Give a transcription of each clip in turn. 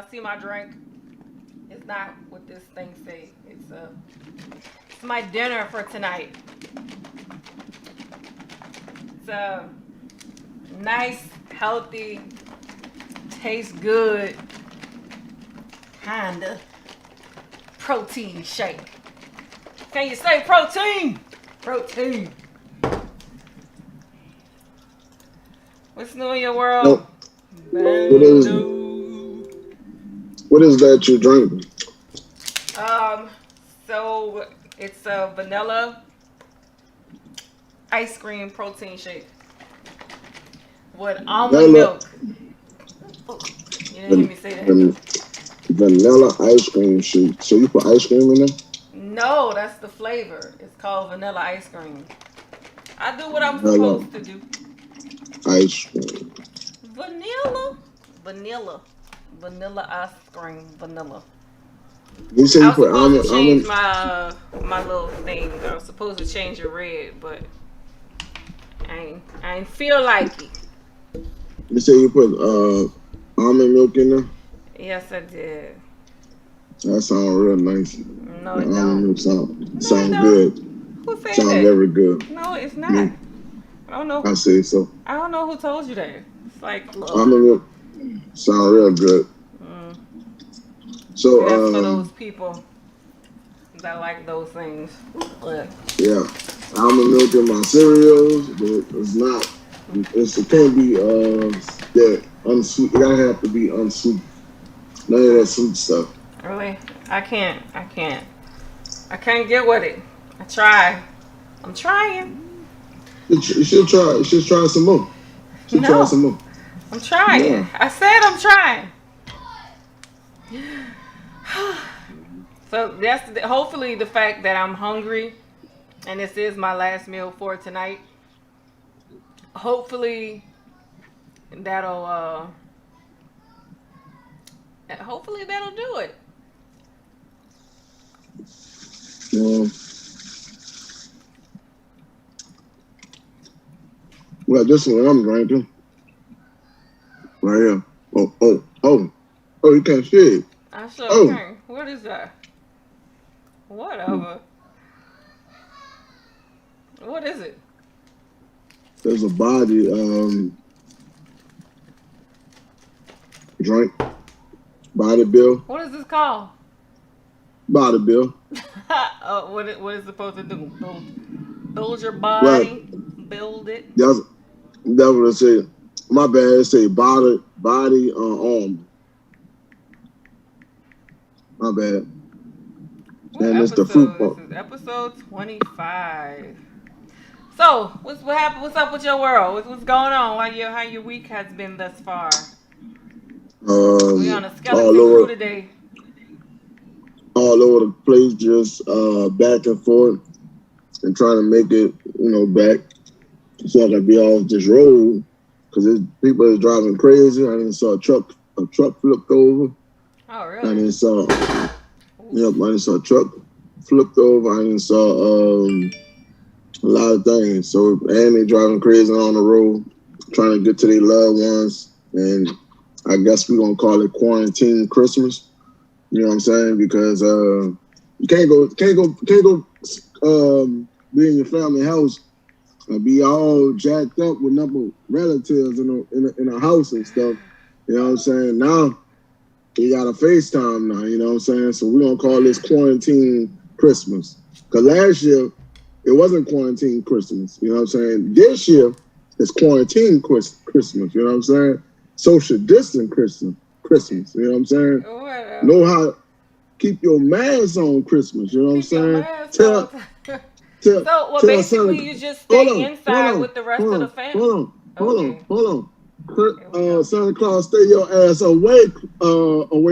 see my drink. It's not what this thing say. It's my dinner for tonight. It's a nice, healthy, tastes good, kinda protein shake. Can you say protein? Protein. What's new in your world? What is that you're drinking? So it's a vanilla ice cream protein shake with almond milk. You didn't hear me say that. Vanilla ice cream shake. So you put ice cream in there? No, that's the flavor. It's called vanilla ice cream. I do what I'm Vanilla supposed to do. ice cream. Vanilla, vanilla, vanilla ice cream, vanilla. You say I you was put supposed to change almond. my little thing. I was supposed to change it red, but I ain't feel like it. You say you put almond milk in there? Yes, I did. That sounds real nice. No, The it almond don't. milk No, it sound don't. good. Who said Sound that? very good. No, it's not. Me, I don't know. I say so. I don't know who told you that. It's like, ugh. Almond milk sound real good. Mm. So That's for those people that like those things. But yeah, almond milk in my cereals, but it's not. It can't be that unsweet. It gotta have to be unsweet. None of that sweet stuff. really, I can't. I can't. I can't get with it. I try. I'm trying. You should try. You should try some more. You should try some No, more. I'm trying. Yeah. I said I'm trying. So hopefully the fact that I'm hungry and this is my last meal for tonight. Hopefully that'll hopefully that'll do it. Um, well, this one I'm drinking right here. Oh! You can't see it. I sure Oh, can. What is that? Whatever. What is it? there's a body drink. Body bill. What is this called? Body bill. What is it supposed to do? Build your Right. body, build it. That's what it said. My bad. It say body arm. My bad. What And it's the fruit episode? part. This is episode 25. So, what happened? What's up with your world? What's going on? How your week has been thus far? We on a All skeleton crew over, today. all over the place, just back and forth, and trying to make it, back so I can be off this road because people is driving crazy. I didn't saw a truck flipped over. Oh, I really? didn't saw, I didn't saw a truck flipped over. I didn't saw a lot of things. So and they driving crazy on the road, trying to get to their loved ones, and I guess we're gonna call it quarantine Christmas. You know what I'm saying? Because you can't go be in your family house and be all jacked up with number of relatives in a house and stuff. You know what I'm saying? Now you got a FaceTime now. You know what I'm saying? So we're gonna call this quarantine Christmas. Cause last year it wasn't quarantine Christmas. You know what I'm saying? This year it's quarantine Christmas. You know what I'm saying? Social distance Christmas. You know what I'm saying? Whatever. Know how keep your mask on Christmas. You know what I'm Keep your saying? mask Tell on. tell So, tell basically, Santa. you just Hold stay on, inside with the rest of the family. Okay. hold on. Here we go. Santa Claus, stay your ass away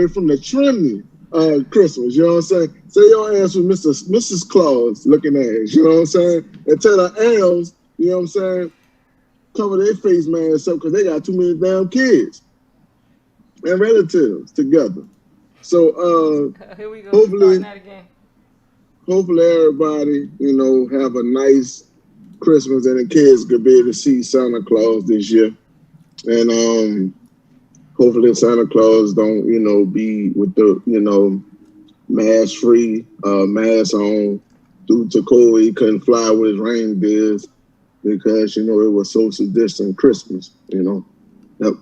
from the chimney. Christmas, you know what I'm saying? Stay your ass with Mrs. Claus looking at us, you know what I'm saying? And tell the elves, you know what I'm saying, cover their face masks up because they got too many damn kids and relatives together. So Here we go. We starting hopefully that again. everybody, have a nice Christmas and the kids could be able to see Santa Claus this year. And hopefully Santa Claus don't, be with the, mask free, mask on. Due to COVID, he couldn't fly with his reindeers because, it was social distant Christmas. Yep.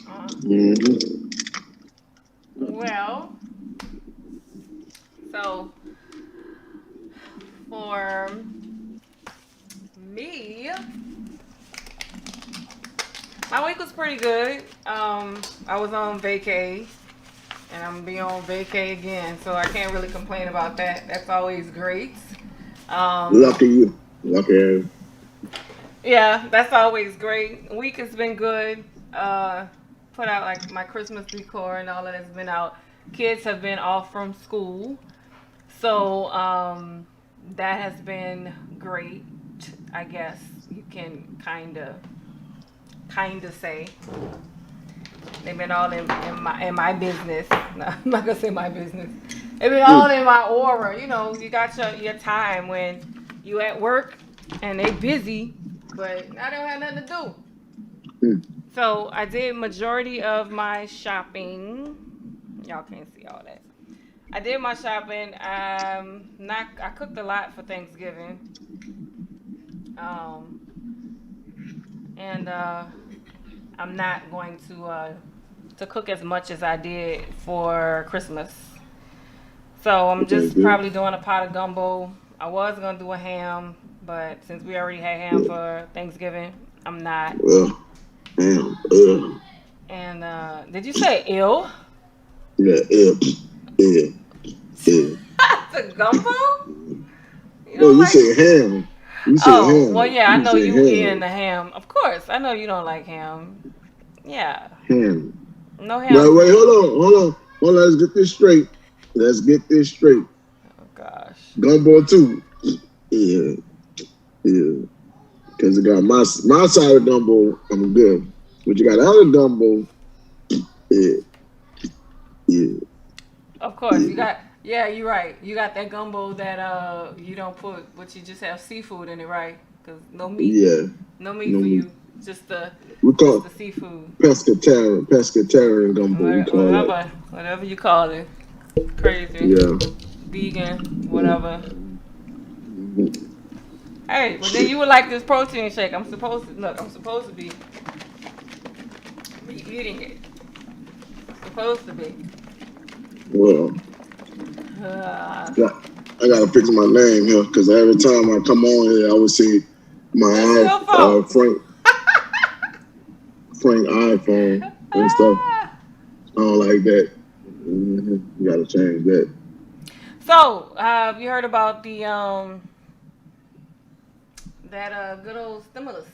Uh, hmm well, so for me, my week was pretty good. I was on vacay, and I'm gonna be on vacay again, so I can't really complain about that. That's always great. Um, Lucky you. Lucky. yeah, that's always great. Week has been good. Put out like my Christmas decor and all of that's been out. Kids have been off from school, so that has been great. I guess you can kind of say they've been all in my business. No, I'm not gonna say my business. They've been all in my aura. You got your time when you at work and they busy, but I don't have nothing to do. Mm. So I did majority of my shopping. Y'all can't see all that. I did my shopping. Not I cooked a lot for Thanksgiving. Um, and I'm not going to cook as much as I did for Christmas. So I'm Okay, just good. probably doing a pot of gumbo. I was gonna do a ham, but since we already had ham Yeah. for Thanksgiving, I'm not. Well, damn. And did you say ill? Yeah, yeah, yeah, yeah. The gumbo? You No, don't you like? say ham. You say Oh, well, ham. yeah, I You know say you eating ham. the ham. Of course, I know you don't like ham. Yeah, Ham. no ham Now, for wait, me. hold on. Let's get this straight. Let's get this straight. Oh gosh. Gumbo too. Yeah, yeah. Because it got my side of gumbo, I'm good. But you got other gumbo, yeah, yeah, Of course, you yeah, got. Yeah, you're right. You got that gumbo that you don't put, but you just have seafood in it, right? Cause yeah. no meat No for meat. you. Just the We just call the seafood. pescatarian gumbo. We call that. Whatever you call it. Crazy, Yeah. vegan, Yeah. whatever. Mhm. Hey, well then you would like this protein shake. I'm supposed to look. I'm supposed to be eating it. Supposed to be. Well, Uh, got- I gotta fix my name here because every time I come on here, I would see it's my your fault. Frank iPhone and stuff. I don't like that. You gotta change that. So, have you heard about the that good old stimulus,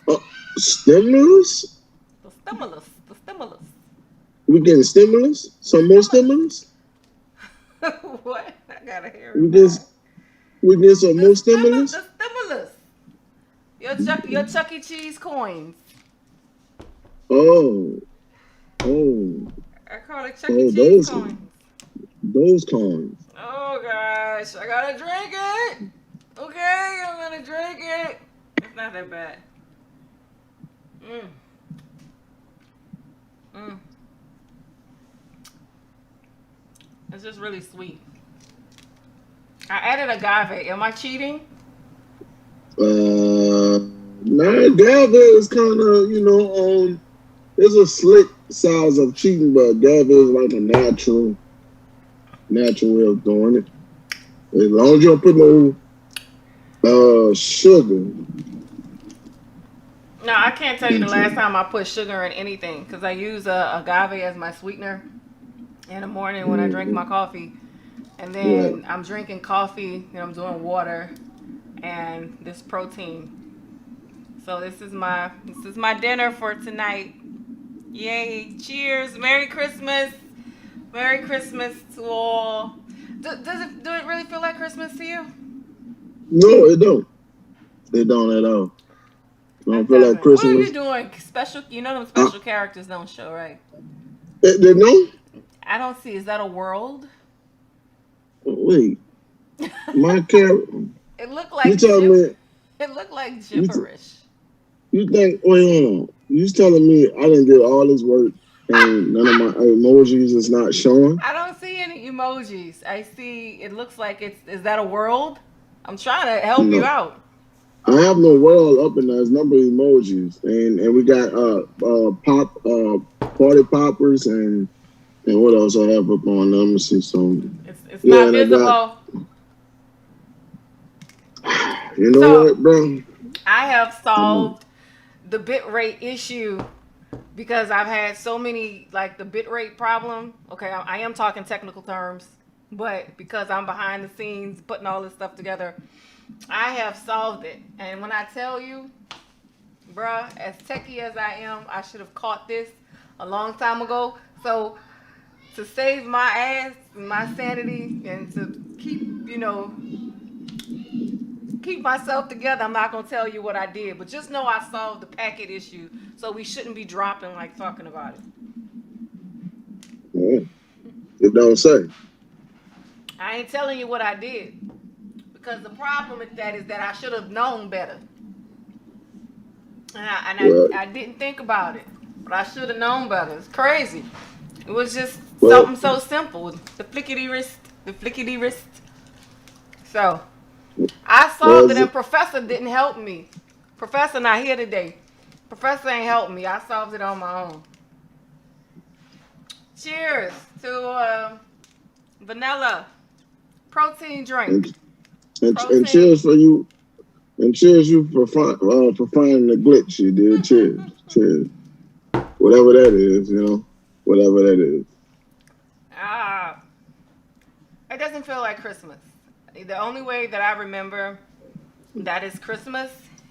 Oh, stimulus? the stimulus, We getting stimulus? the Some more stimulus. stimulus? What? I gotta hear We it get back. we get some more stimulus? The stimulus. Your Chuck E. Cheese coins. Oh, oh, I call it Chuck E. oh, Cheese coins. those coins. Oh gosh, I gotta drink it. Okay, I'm gonna drink it. It's not that bad. Mm, mm. It's just really sweet. I added agave. Am I cheating? Uh, nah, Gava is kind of, it's a slick size of cheating, but Gava is like a natural way of doing it. As long as you don't put no sugar. No, I can't tell you the last into time I put sugar in anything because I use agave as my sweetener in the morning it. when I drink my coffee, and Right. then I'm drinking coffee and I'm doing water and this protein. So this is my dinner for tonight. Yay! Cheers! Merry Christmas to all. Do it really feel like Christmas to you? No, it don't. It don't at all. I don't It feel like doesn't. What are you Christmas. doing? Special? You know them Uh, special characters don't show, right? they don't? I don't see. Is that a world? Wait. My car. It looked You like tell me. It looked like You, gibberish. you think? Wait, hold on. You just telling me I didn't did all this work and none of my emojis is not showing? I don't see any emojis. I see it looks like it's is that a world? I'm trying to help you No. out. I have no world up in there. There's number of emojis, and we got pop party poppers and what else I have up on? Let me see some. It's Yeah, not and I got. visible. You know So what, bro? I have I'm solved the bitrate issue because I've had so many like the bitrate problem. Okay, I am talking technical terms, but because I'm behind the scenes putting all this stuff together, I have solved it. And when I tell you, bruh, as techie as I am, I should have caught this a long time ago. So to save my ass, my sanity, and to keep, keep myself together, I'm not gonna tell you what I did, but just know I solved the packet issue, so we shouldn't be dropping like talking about it. mm, it don't say. I ain't telling you what I did because the problem with that is that I should have known better, and I, and Well, I, I didn't think about it, but I should have known better. It's crazy. It was just well, something so simple. The flickety wrist, the flickety wrist. So I solved it, was and Professor didn't help me. Professor not here today. Professor ain't helped me. I solved it on my own. Cheers to vanilla protein drink. and, and Protein. cheers for you, and cheers you for finding the glitch you did. Cheers, cheers. Whatever that is, whatever that is. Ah, it doesn't feel like Christmas. The only way that I remember that is Christmas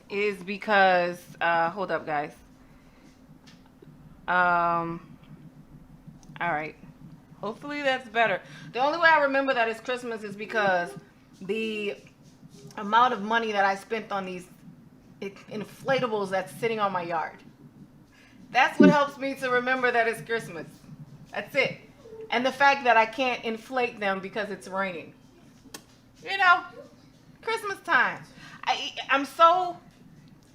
is because hold up, guys. Um, all right. Hopefully that's better. The only way I remember that it's Christmas is because the amount of money that I spent on these inflatables that's sitting on my yard. That's what helps me to remember that it's Christmas. That's it. And the fact that I can't inflate them because it's raining. You know, Christmas time.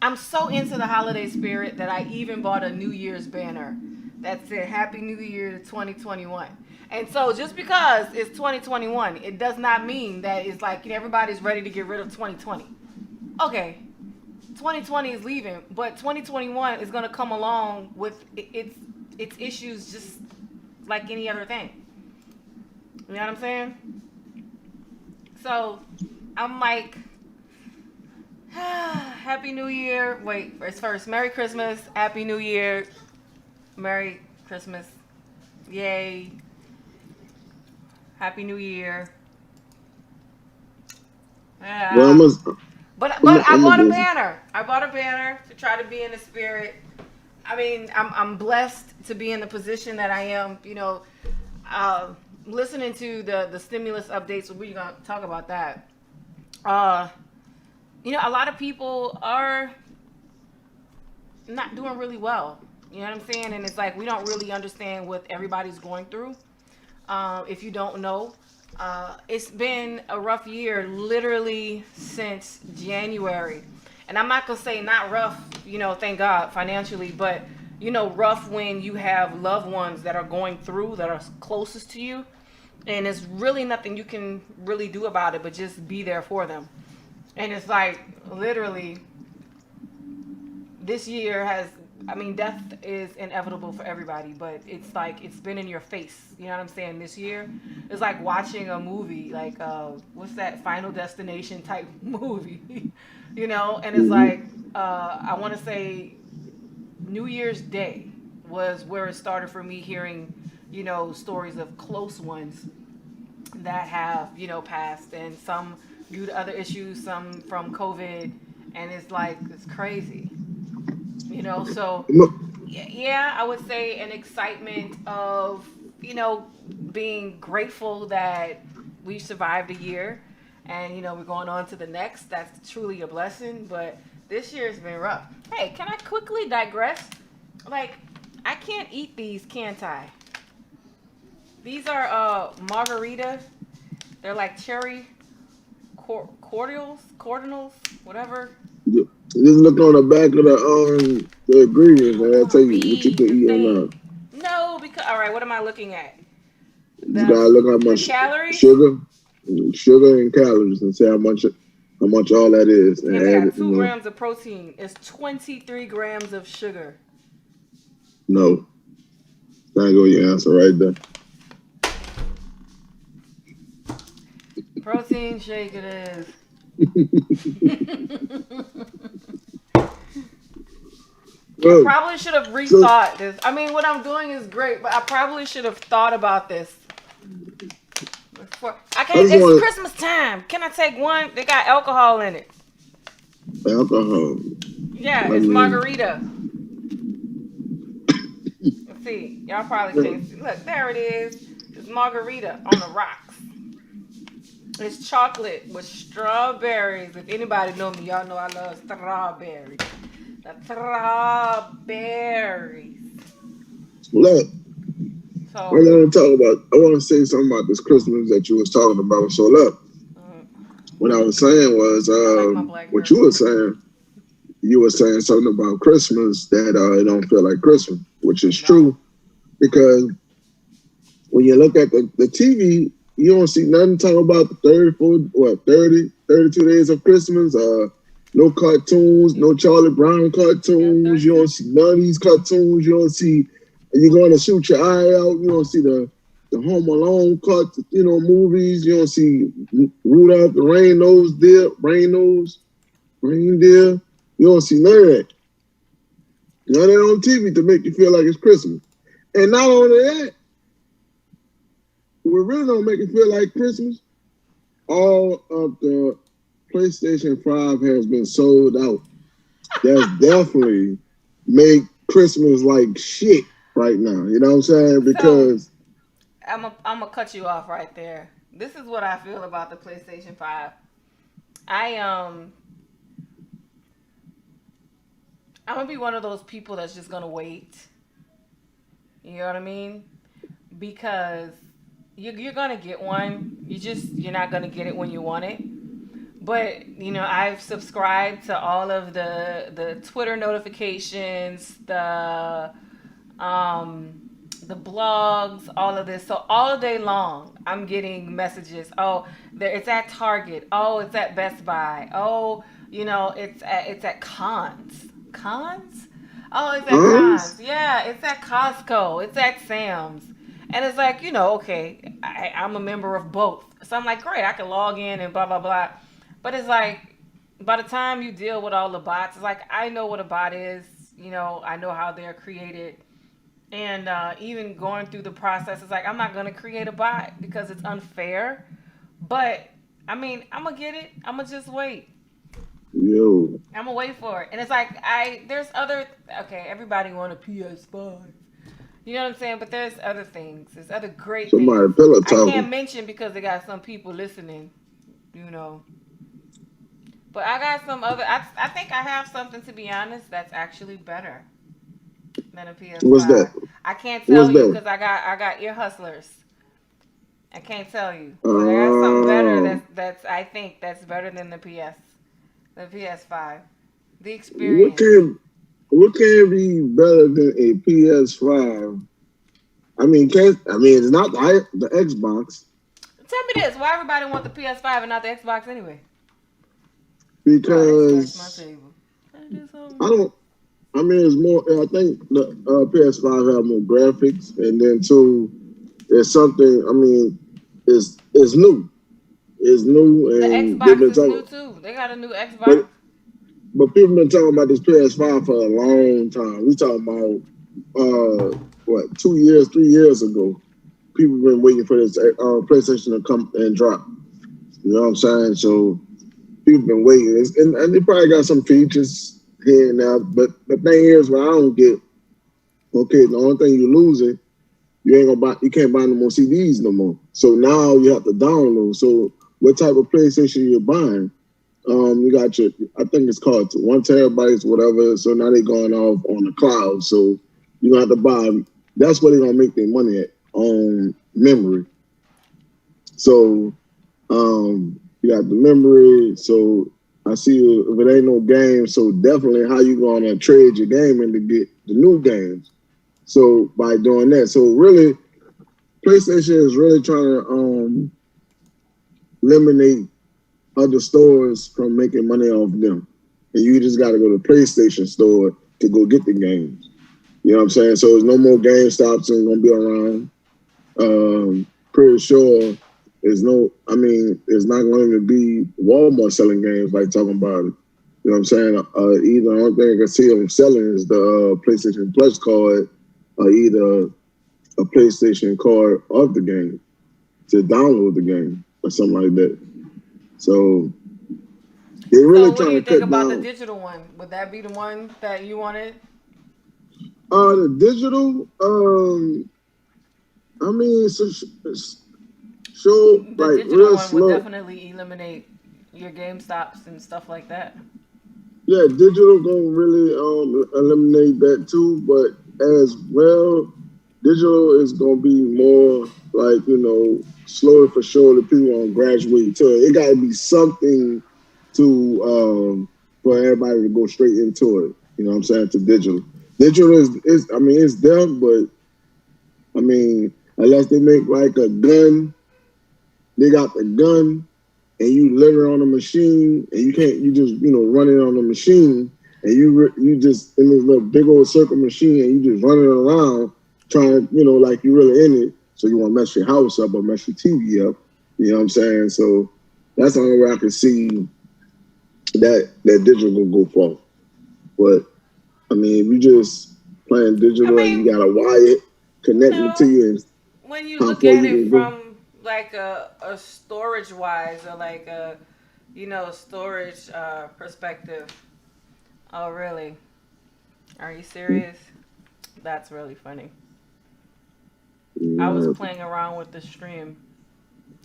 I'm so into the holiday spirit that I even bought a New Year's banner that said Happy New Year to 2021. And so just because it's 2021, it does not mean that it's like everybody's ready to get rid of 2020. Okay, 2020 is leaving, but 2021 is going to come along with its issues just like any other thing. You know what I'm saying? So I'm like, Happy New Year. Wait, first, Merry Christmas, Happy New Year, Merry Christmas, yay, Happy New Year. Well, Yeah. But I I'm bought a gonna banner. I bought a banner to try to be in the spirit. I mean, I'm blessed to be in the position that I am. Uh, listening to the stimulus updates. We're gonna talk about that. Uh, a lot of people are not doing really well. You know what I'm saying? And it's like we don't really understand what everybody's going through. If you don't know, it's been a rough year, literally since January. And I'm not gonna say not rough, thank God financially, but rough when you have loved ones that are going through that are closest to you, and there's really nothing you can really do about it, but just be there for them. And it's like literally this year has, I mean, death is inevitable for everybody, but it's like it's been in your face. You know what I'm saying? This year, it's like watching a movie, like what's that Final Destination type movie, And it's like I want to say New Year's Day was where it started for me hearing, stories of close ones that have, passed, and some due to other issues, some from COVID, and it's like it's crazy. So yeah, I would say an excitement of being grateful that we survived a year, and we're going on to the next. That's truly a blessing, but this year's been rough. Hey, can I quickly digress? Like, I can't eat these, can't I? These are margarita. They're like cherry cordials, whatever. Just look on the back of the ingredients, I'm and I'll gonna tell you what you read can the eat or not. thing. No, because all right. What am I looking at? You just gotta look how The much calories. sugar, sugar and calories, and see how much all that is, and Yeah, they add got it. You 2 grams of protein. It's 23 grams of sugar. know, no, there go your answer right there. Protein shake it is. I Well, probably should have so rethought this. I mean, what I'm doing is great, but I probably should have thought about this. I I can't. just It's want Christmas time. Can I take one? They got alcohol in it. alcohol. Yeah, I it's mean, margarita. Let's see. Y'all probably can't see. Look, there it is. It's margarita on the rocks. It's chocolate with strawberries. If anybody know me, y'all know I love strawberries. The strawberries. look, I So, want to talk about. I want to say something about this Christmas that you was talking about. So look, mm, what I was saying was, I like my black what hair. you were saying. You were saying something about Christmas that it don't feel like Christmas, which is It don't. true because when you look at the TV, you don't see nothing talking about the 34, 32 days of Christmas. No cartoons, no Charlie Brown You got cartoons. You 32? don't see none of these cartoons. You don't see, you're going to shoot your eye out. You don't see the Home Alone movies. You don't see Rudolph the reindeer. You don't see none of that. None of that on TV to make you feel like it's Christmas. And not only that, what really don't make it feel like Christmas, all of the PlayStation 5 has been sold out. That's definitely make Christmas like shit right now. You know what I'm saying? So, Because I'm gonna cut you off right there. This is what I feel about the PlayStation 5. I I'm gonna be one of those people that's just gonna wait. You know what I mean? Because you're gonna get one. You're not gonna get it when you want it. But I've subscribed to all of the Twitter notifications, um, the blogs, all of this. So all day long, I'm getting messages. Oh, it's at Target. Oh, it's at Best Buy. Oh, it's at Cons. Cons? Oh, it's at Hans, Cons. Yeah, it's at Costco. It's at Sam's. And it's like, okay, I'm a member of both. So I'm like, great, I can log in and blah, blah, blah. But it's like, by the time you deal with all the bots, it's like, I know what a bot is. I know how they're created. And even going through the process, it's like, I'm not going to create a bot because it's unfair. But, I mean, I'm going to get it. I'm going to just wait. yo, I'm going to wait for it. And it's like, there's other, okay, everybody want a PS5. You know what I'm saying? But there's other things. There's other great things. somebody pillow I can't talking. mention because they got some people listening, you know. But I got some other, I think I have something, to be honest, that's actually better than a What's that? PS5. I can't tell What's you that? because I got ear hustlers. I can't tell you, but I got something better Uh, that's I think that's better than the PS5. The what experience. can what can be better than a PS5? It's not the Xbox Tell me this: why everybody want the PS5 and not the Xbox anyway? Oh, they scratched my because table. Can I do I something? don't. It's more. I think the PS5 have more graphics, and then too, it's something. It's new. It's new, The and they've Xbox been is new talking. too. They got a new Xbox. But people been talking about this PS5 for a long time. We talking about what 2 years, 3 years ago. People been waiting for this PlayStation to come and drop. You know what I'm saying? So people been waiting, and they probably got some features here and there. But the thing is, what I don't get, okay, the only thing you losing, you ain't gonna buy, you can't buy no more CDs no more. So now you have to download. So what type of PlayStation you're buying? You got your, I think it's called 1 terabytes, whatever. So now they're going off on the cloud. So you gonna have to buy. That's where they're gonna make their money at, on memory. So you got the memory. So I see if it ain't no game, so definitely how you gonna trade your game in to get the new games. So by doing that, so really, PlayStation is really trying to eliminate other stores from making money off them, and you just got to go to the PlayStation store to go get the games. You know what I'm saying? So there's no more GameStops ain't gonna be around. Pretty sure there's no. I mean, it's not going to be Walmart selling games like talking about it. You know what I'm saying? Either the only thing I can see them selling is the PlayStation Plus card, or either a PlayStation card of the game to download the game or something like that. So they're So really what do trying you to think cut about the down. digital one? Would that be the one that you wanted? The digital, I mean, it's so The like digital real one would slow. definitely eliminate your game stops and stuff like that. Yeah, digital gonna really eliminate that too, but as well, digital is gonna be more like slowly for sure the people gonna graduate to it. It gotta be something to for everybody to go straight into it. You know what I'm saying? To digital. Digital is I mean it's them, but I mean unless they make like a gun, they got the gun and you live on a machine and you can't you just run it on the machine and you just in this little big old circle machine and you just running around trying like you really in it, so you want to mess your house up or mess your TV up. You know what I'm saying? So that's the only way I can see that digital will go for. But I mean, if you just playing I digital and you mean, got a wire connecting to no. you and When you how look far at you it can go. from like a storage wise or like a storage perspective. Oh really? Are you serious? That's really funny. I was Yeah. playing around with the stream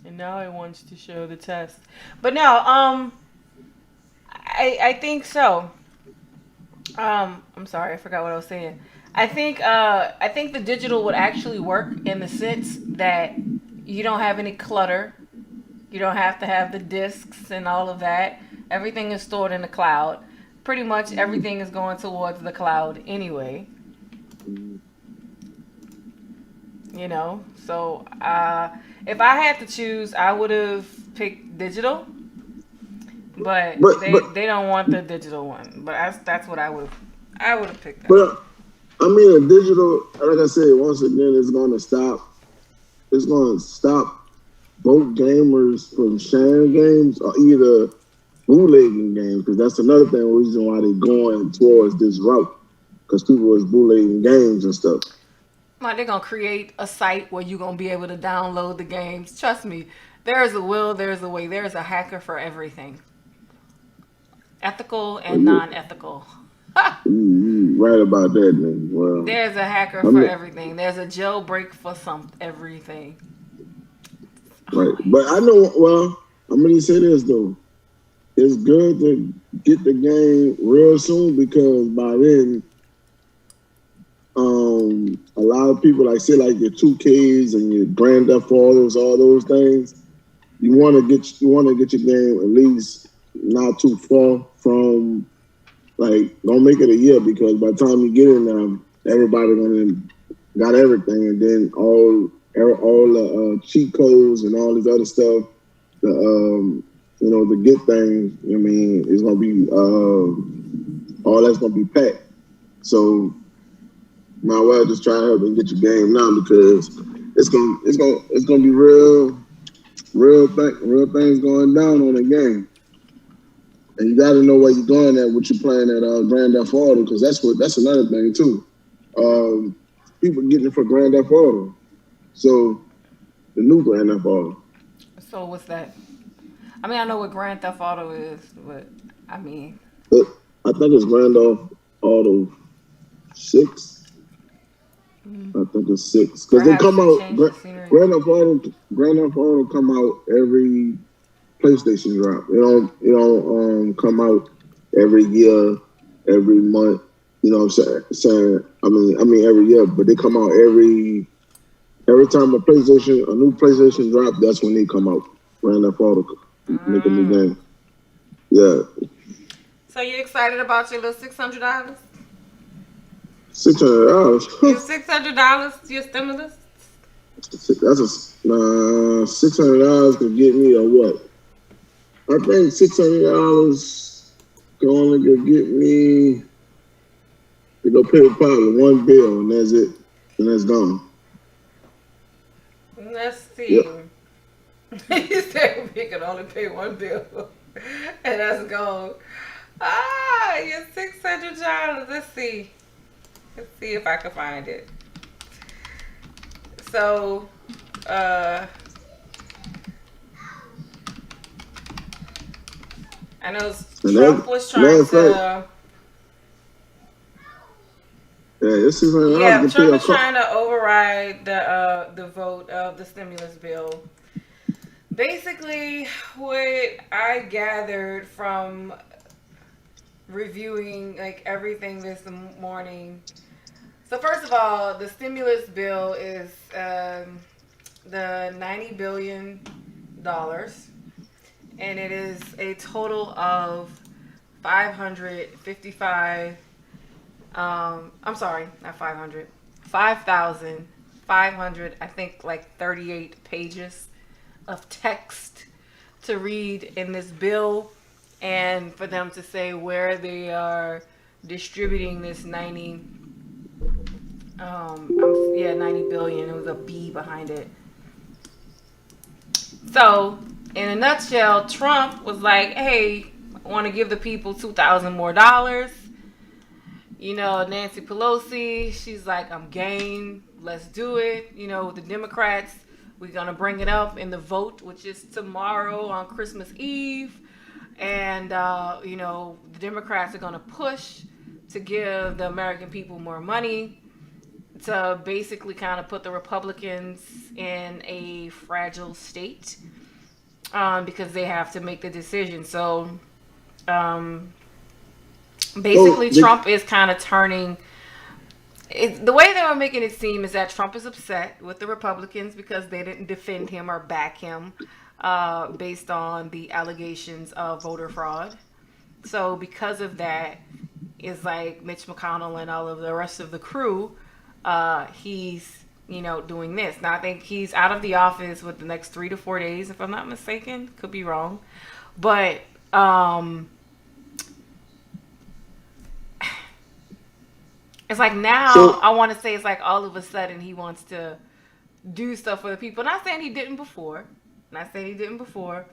and now it wants to show the test. But no, I think so. I'm sorry, I forgot what I was saying. I think the digital would actually work in the sense that you don't have any clutter. You don't have to have the discs and all of that. Everything is stored in the cloud. Pretty much everything is going towards the cloud anyway. So if I had to choose, I would have picked digital, but But they don't want the digital one. But that's what I would have picked that one. but I mean, a digital, like I said, once again, it's going to stop. It's going to stop both gamers from sharing games or either bootlegging games, because that's another thing, reason why they're going towards this route, because people was bootlegging games and stuff. Like they're gonna create a site where you're gonna be able to download the games. Trust me, there is a will, there's a way, there's a hacker for everything. Ethical Well, and non-ethical. you right about that, man. Well, There's a hacker I for mean, everything. There's a jailbreak for some everything. right, Oh, but I know. Well, I'm gonna say this though. It's good to get the game real soon because by then, a lot of people like say like your 2Ks and your Grand Theft Autos, all those things. You want to get your game at least not too far from like don't make it a year, because by the time you get in there, everybody gonna got everything, and then all the cheat codes and all this other stuff, the the get things. I mean, it's gonna be all that's gonna be packed. So might well just try to help and get your game now, because it's gonna be real things going down on the game, and you got to know where you're going at, what you're playing at Grand Theft Auto, because that's another thing too. Um, People getting it for Grand Theft Auto, so the new Grand Theft Auto. so what's that? I mean, I know what Grand Theft Auto is, but I mean, I think it's Grand Theft Auto 6. mm, I think it's 6 because they perhaps come they out. changed the scenery. Grand Theft Auto come out every PlayStation drop. It don't come out every year, every month. You know what I'm saying? I mean every year, but they come out every time a new PlayStation drop. That's when they come out. Grand Theft Auto make a new Mm. game. Yeah. So you excited about your little $600? $600. Your $600, your stimulus? That's $600 could get me a what? I think $600 can only could get me to go pay probably one bill, and that's it, and that's gone. Let's Yep. see. You said we can only pay one bill, and that's gone. Ah, your $600. Let's see. Let's see if I can find it. So, uh, I know And Trump that was matter trying of fact, to. yeah, this $600 Yeah, can pay Trump a is couple. trying to override the vote of the stimulus bill. Basically, what I gathered from reviewing like everything this morning. So first of all, the stimulus bill is the $90 billion, and it is a total of 555. I'm sorry, not 500. 5,500. I think like 38 pages of text to read in this bill, and for them to say where they are distributing this 90 billion. It was a B behind it. So in a nutshell, Trump was like, hey, I want to give the people $2,000 more. Nancy Pelosi, she's like, I'm game, let's do it. With the Democrats, we're going to bring it up in the vote, which is tomorrow on Christmas Eve. And, the Democrats are going to push to give the American people more money, to basically kind of put the Republicans in a fragile state, because they have to make the decision. So basically, Trump is kind of turning. The way they were making it seem is that Trump is upset with the Republicans because they didn't defend him or back him, based on the allegations of voter fraud. So because of that, it's like Mitch McConnell and all of the rest of the crew, he's doing this. Now I think he's out of the office with the next 3 to 4 days, if I'm not mistaken. Could be wrong, but it's like now So I want to say it's like all of a sudden he wants to do stuff for the people. Not saying he didn't before. Not saying he didn't before.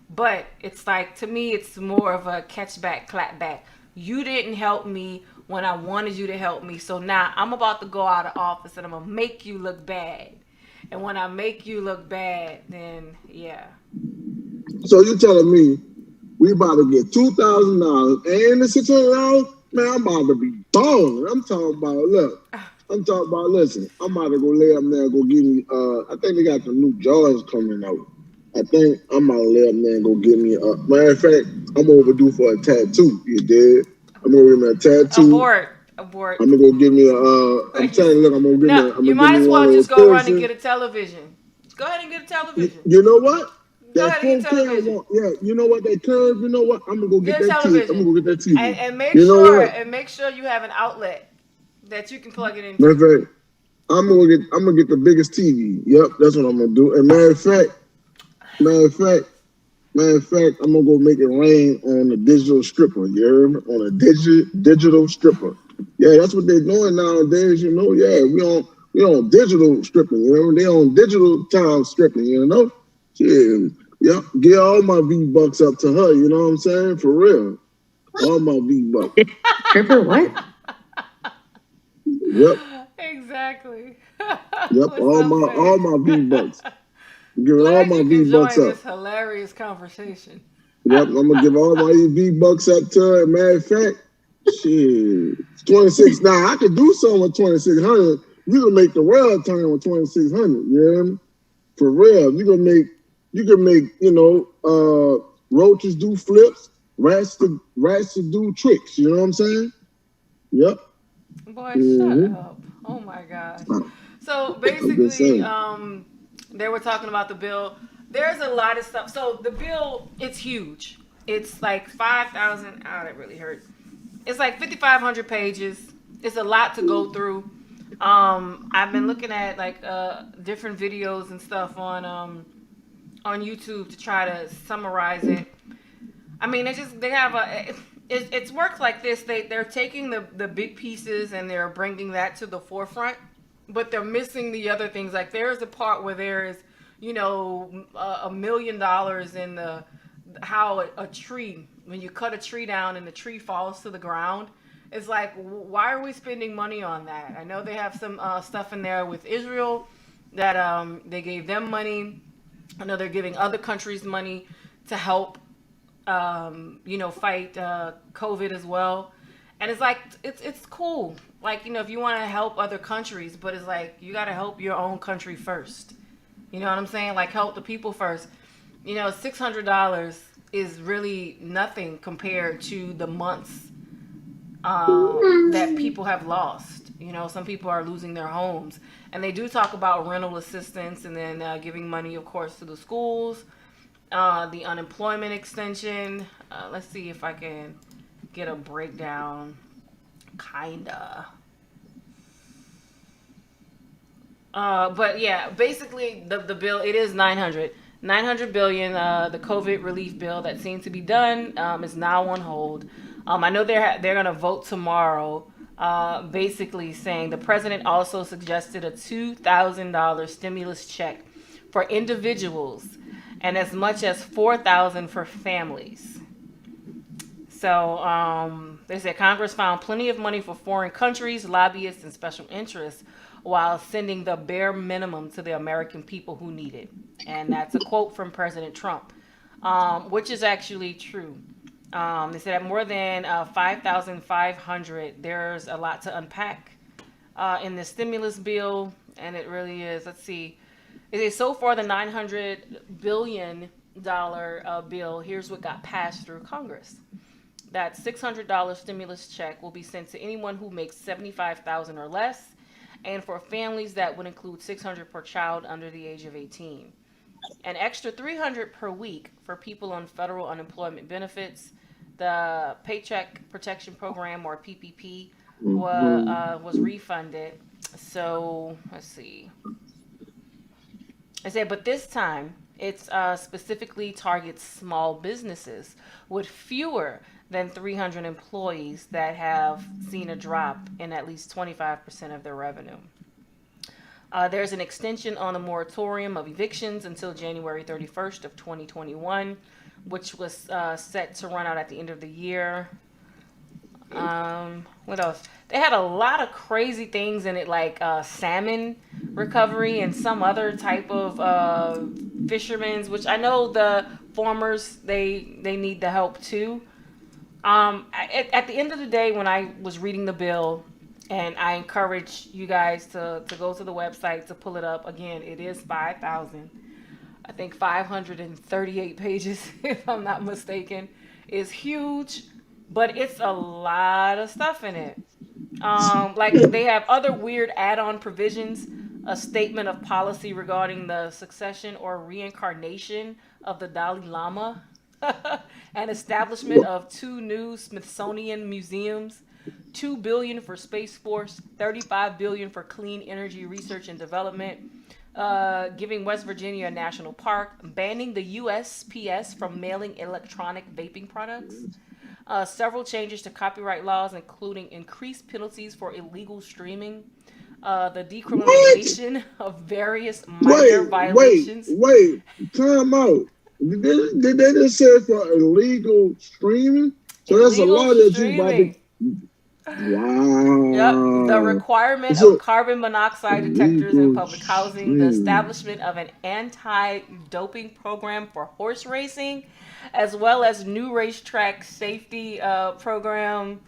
But it's like, to me, it's more of a catch back, clap back. You didn't help me when I wanted you to help me. So now I'm about to go out of office and I'm going to make you look bad. And when I make you look bad, then yeah. so you telling me we about to get $2,000 and the $600? Man, I'm about to be balling. I'm talking about, look. I'm talking about, listen, I'm about to go lay up there and go give me, I think they got the new Jordans coming out. I think I'm about to lay up there and go get me, matter of fact, I'm overdue for a tattoo, you did? I'm gonna get me a tattoo. Abort. I'm gonna go get me I'm telling you, look, I'm No, gonna you give might me as one well of just those go run and piercings. get a television. Go ahead and get a television. You know what? Go That ahead and get a 4K I television. want, yeah, you know what, that curve, you know what? I'm gonna go get Get a that TV. I'm television. gonna go get that TV. And make You know sure what? you have an outlet that you can plug it Matter of into. fact, I'm gonna get the biggest TV. Yep, that's what I'm gonna do. And matter of fact, I'm gonna go make it rain on a digital stripper. You heard me? On a digital stripper. Yeah, that's what they're doing nowadays. Yeah, we on digital stripping. They on digital time stripping. Yeah, yep. Get all my V-Bucks up to her. You know what I'm saying? For real, all my V-Bucks. Stripper what? Yep. Exactly. Yep. What's up, All my V-Bucks. Giving all Glad my you can V-Bucks join up. this hilarious conversation. Yep, I'm gonna give all my V-Bucks up to her. Matter of fact, shit, 26. Now I could do something with 2,600. You can make the world turn with 2,600. You hear me? For real, you can make, roaches do flips, rats to do tricks. You know what I'm saying? Yep. Boy, shut Mm-hmm. up. Oh my gosh. So I'm just basically, saying. they were talking about the bill. There's a lot of stuff. So the bill, it's huge. It's like 5,000. Oh, that really hurt. It's like 5,500 pages. It's a lot to go through. I've been looking at like different videos and stuff on YouTube to try to summarize it. I mean, they have it's works like this. They're taking the big pieces and they're bringing that to the forefront, but they're missing the other things. Like there's a part where there is, $1 million in the how a tree, when you cut a tree down and the tree falls to the ground. It's like, why are we spending money on that? I know they have some stuff in there with Israel that they gave them money. I know they're giving other countries money to help, fight COVID as well. And it's like, it's cool. Like, if you want to help other countries, but it's like, you got to help your own country first. You know what I'm saying? Like, help the people first. $600 is really nothing compared to the months that people have lost. Some people are losing their homes. And they do talk about rental assistance and then giving money, of course, to the schools, the unemployment extension. Let's see if I can get a breakdown. Kinda. But yeah, basically the bill, it is 900 billion. The COVID relief bill that seemed to be done is now on hold. I know they're going to vote tomorrow, basically saying the president also suggested a $2,000 stimulus check for individuals and as much as $4,000 for families. So they said Congress found plenty of money for foreign countries, lobbyists, and special interests while sending the bare minimum to the American people who need it. And that's a quote from President Trump, which is actually true. They said at more than 5,500, there's a lot to unpack in the stimulus bill, and it really is. Let's see. It is so far the $900 billion bill. Here's what got passed through Congress. That $600 stimulus check will be sent to anyone who makes $75,000 or less, and for families that would include $600 per child under the age of 18. An extra $300 per week for people on federal unemployment benefits. The Paycheck Protection Program, or PPP, was refunded. So let's see. I said, but this time it's specifically targets small businesses with fewer than 300 employees that have seen a drop in at least 25% of their revenue. There's an extension on the moratorium of evictions until January 31st of 2021, which was set to run out at the end of the year. What else? They had a lot of crazy things in it, like salmon recovery and some other type of fishermen's, which I know the farmers, they need the help too. At the end of the day, when I was reading the bill, and I encourage you guys to go to the website to pull it up. Again, it is 538 pages, if I'm not mistaken. It's huge, but it's a lot of stuff in it. Like they have other weird add-on provisions, a statement of policy regarding the succession or reincarnation of the Dalai Lama, an establishment of 2 new Smithsonian museums, $2 billion for Space Force, $35 billion for clean energy research and development, giving West Virginia a national park, banning the USPS from mailing electronic vaping products, several changes to copyright laws, including increased penalties for illegal streaming, the decriminalization of various minor violations. Wait, time out. Did they just say for illegal streaming? So illegal that's a law that you about to... Wow. Yep. The requirement of carbon monoxide detectors in public housing, the establishment of an anti-doping program for horse racing, as well as new racetrack safety program.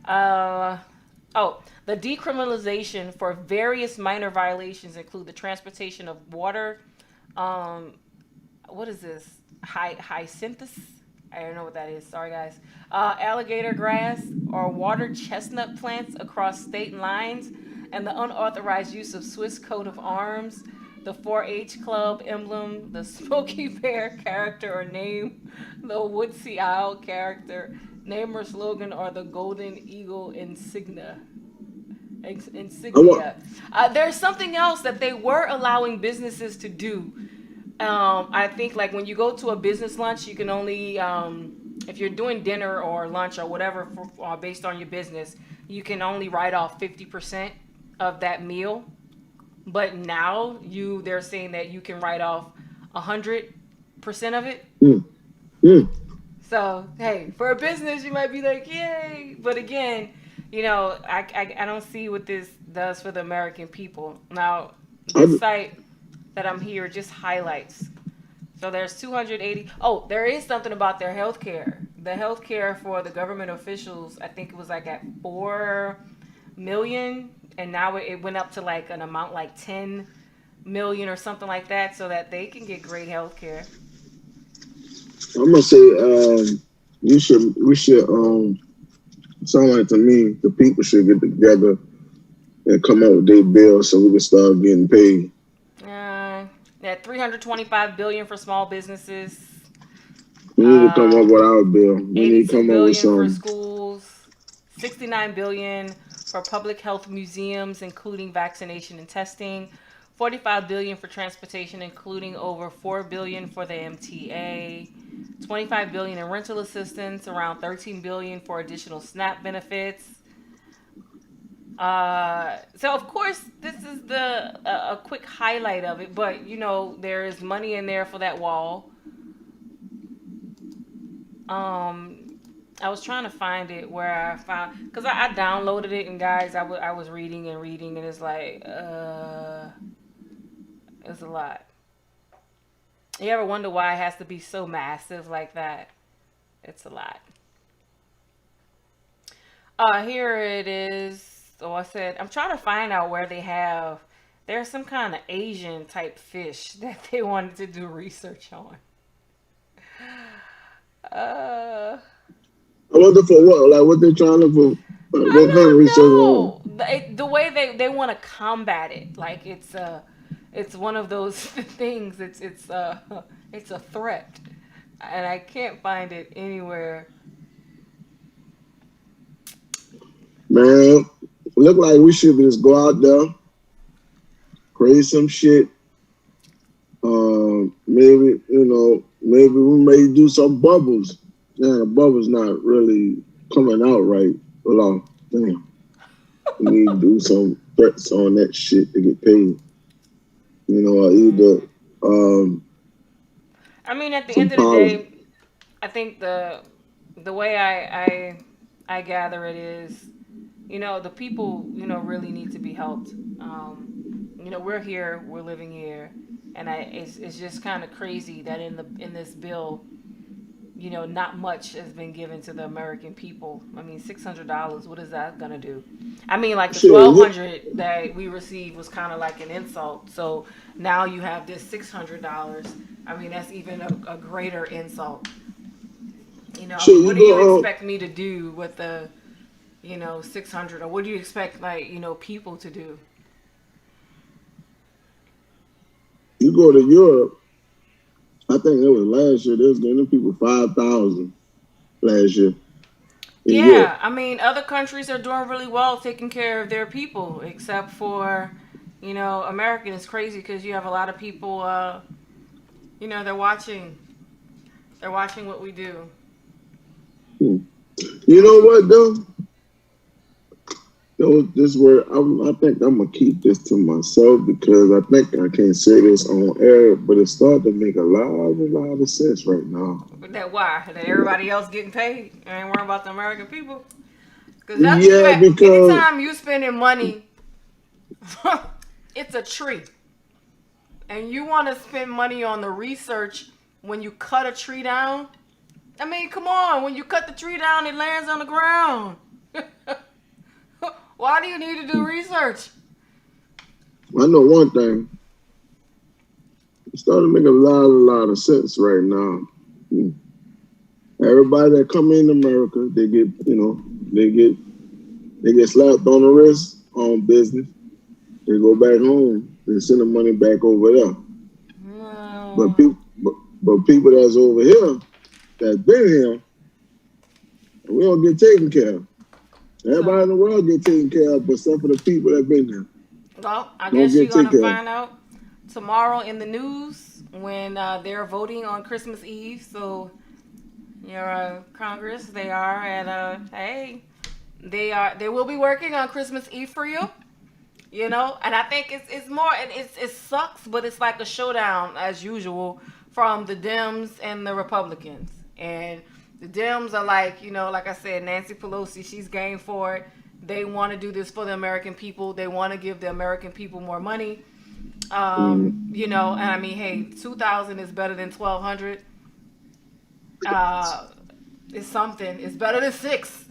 The decriminalization for various minor violations include the transportation of water. What is this? Hyacinthus? I don't know what that is. Sorry, guys. Alligator grass or water chestnut plants across state lines, and the unauthorized use of Swiss coat of arms, the 4-H club emblem, the Smokey Bear character or name, the Woodsy Owl character, name or slogan, or the Golden Eagle insignia. I want. Insignia. There's something else that they were allowing businesses to do. I think like when you go to a business lunch, you can only if you're doing dinner or lunch or whatever based on your business, you can only write off 50% of that meal. But now they're saying that you can write off 100% of it. Mm, mm. So hey, for a business, you might be like, yay! But again, I don't see what this does for the American people. Now, this I, site that I'm here just highlights. So there's 280. Oh, there is something about their healthcare. The healthcare for the government officials, I think it was like at 4 million, and now it went up to like an amount like 10 million or something like that, so that they can get great healthcare. I'm gonna say we should sound like to me the people should get together and come up with their bills so we can start getting paid. Yeah, 325 billion for small businesses. We need to come up Um, with our bill. We need to 82 come up with billion for some. schools, 69 billion for public health museums including vaccination and testing, 45 billion for transportation including over 4 billion for the MTA, 25 billion in rental assistance, around 13 billion for additional SNAP benefits. So of course this is the a quick highlight of it, but there is money in there for that wall. I was trying to find it where I found because I downloaded it, and guys, I was reading and reading, and it's like it's a lot. You ever wonder why it has to be so massive like that? It's a lot. Here it is. So I said I'm trying to find out where they have. There's some kind of Asian type fish that they wanted to do research on. Uh, I wonder for what? Like what they trying to for? Like, what kind of I research don't on? know. The way they want to combat it, like it's one of those things. It's a threat, and I can't find it anywhere. Man, look like we should just go out there, create some shit. Maybe maybe we may do some bubbles. Yeah, the bubbles not really coming out right. Well, damn, we need to do some threats on that shit to get paid. Or either Mm. um, I mean, at the some end of the policy. day, I think the way I gather it is, the people, really need to be helped. We're here, we're living here, and it's just kind of crazy that in this bill, not much has been given to the American people. I mean, $600, what is that gonna do? I mean, like the twelve Shit, hundred that we received was kind of like an insult. So now you have this $600. I mean, that's even a greater insult. I shit, mean, what you do you go expect me to do with the 600, or what do you expect like people to do? you go to Europe. I think it was last year. They was giving them people 5,000 last year in Europe. Yeah, I mean, other countries are doing really well taking care of their people, except for, American is crazy because you have a lot of people, they're watching. They're watching what we do. Hmm. You know what though? This word I think I'm gonna keep this to myself because I think I can't say this on air, but it's starting to make a lot of sense right now. That why? That everybody else getting paid and ain't worrying about the American people? Because that's the Yeah, fact. because Anytime you spending money, it's a tree. And you want to spend money on the research when you cut a tree down. I mean, come on. When you cut the tree down, it lands on the ground. Why do you need to do research? I know one thing. It's starting to make a lot of sense right now. Hmm. Everybody that come in America, they get slapped on the wrist on business. They go back home. and send the money back over there. But No. people, but people that's over here that's been here, we don't get taken care of. Everybody So, in the world get taken care of, but except for the people that been there well, I don't guess you're get taken gonna care of. find out tomorrow in the news when they're voting on Christmas Eve. So your Congress, they are at hey, they will be working on Christmas Eve for you. You know, and I think it's more and it sucks, but it's like a showdown as usual from the Dems and the Republicans. And the Dems are like, like I said, Nancy Pelosi, she's game for it. They want to do this for the American people. They want to give the American people more money. And I mean, hey, 2,000 is better than 1,200. Uh, it's something. It's better than six.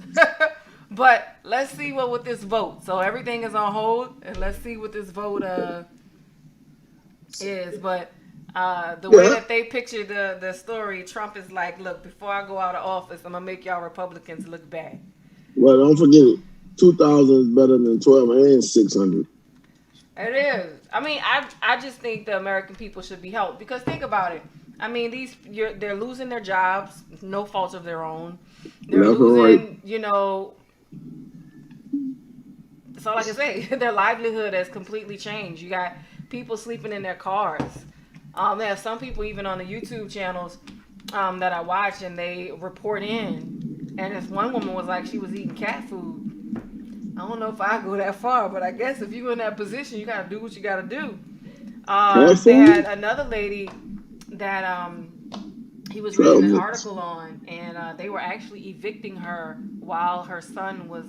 But let's see what with this vote. So everything is on hold, and let's see what this vote is. But the way Yeah, that they picture the story, Trump is like, look, before I go out of office, I'm gonna make y'all Republicans look bad. well, don't forget it. 2,000 is better than 12 and 600. It is. I mean, I just think the American people should be helped because think about it. I mean, they're losing their jobs, no fault of their own. They're Left and right. losing, that's all I can say. Their livelihood has completely changed. You got people sleeping in their cars. They have some people even on the YouTube channels that I watch and they report in. And this one woman was like she was eating cat food. I don't know if I go that far, but I guess if you're in that position, you gotta do what you gotta do. Cat They food? had another lady that he was reading an Travel. article on, and they were actually evicting her while her son was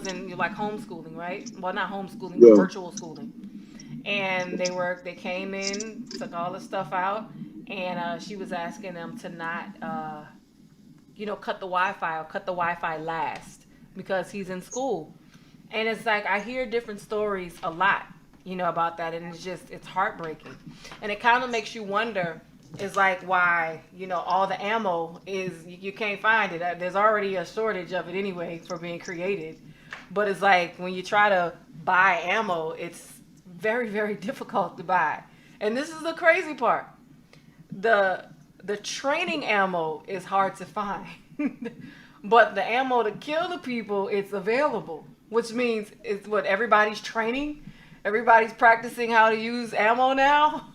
in like homeschooling, right? Well, not homeschooling, but Yeah. virtual schooling. And they came in, took all the stuff out, and she was asking them to not cut the Wi-Fi or cut the Wi-Fi last because he's in school. And it's like I hear different stories a lot, about that, and it's heartbreaking, and it kind of makes you wonder. Is like why all the ammo is you can't find it. There's already a shortage of it anyway for being created, but it's like when you try to buy ammo, it's very very difficult to buy. And this is the crazy part. The the training ammo is hard to find. But the ammo to kill the people, it's available. Which means it's what everybody's training. Everybody's practicing how to use ammo now.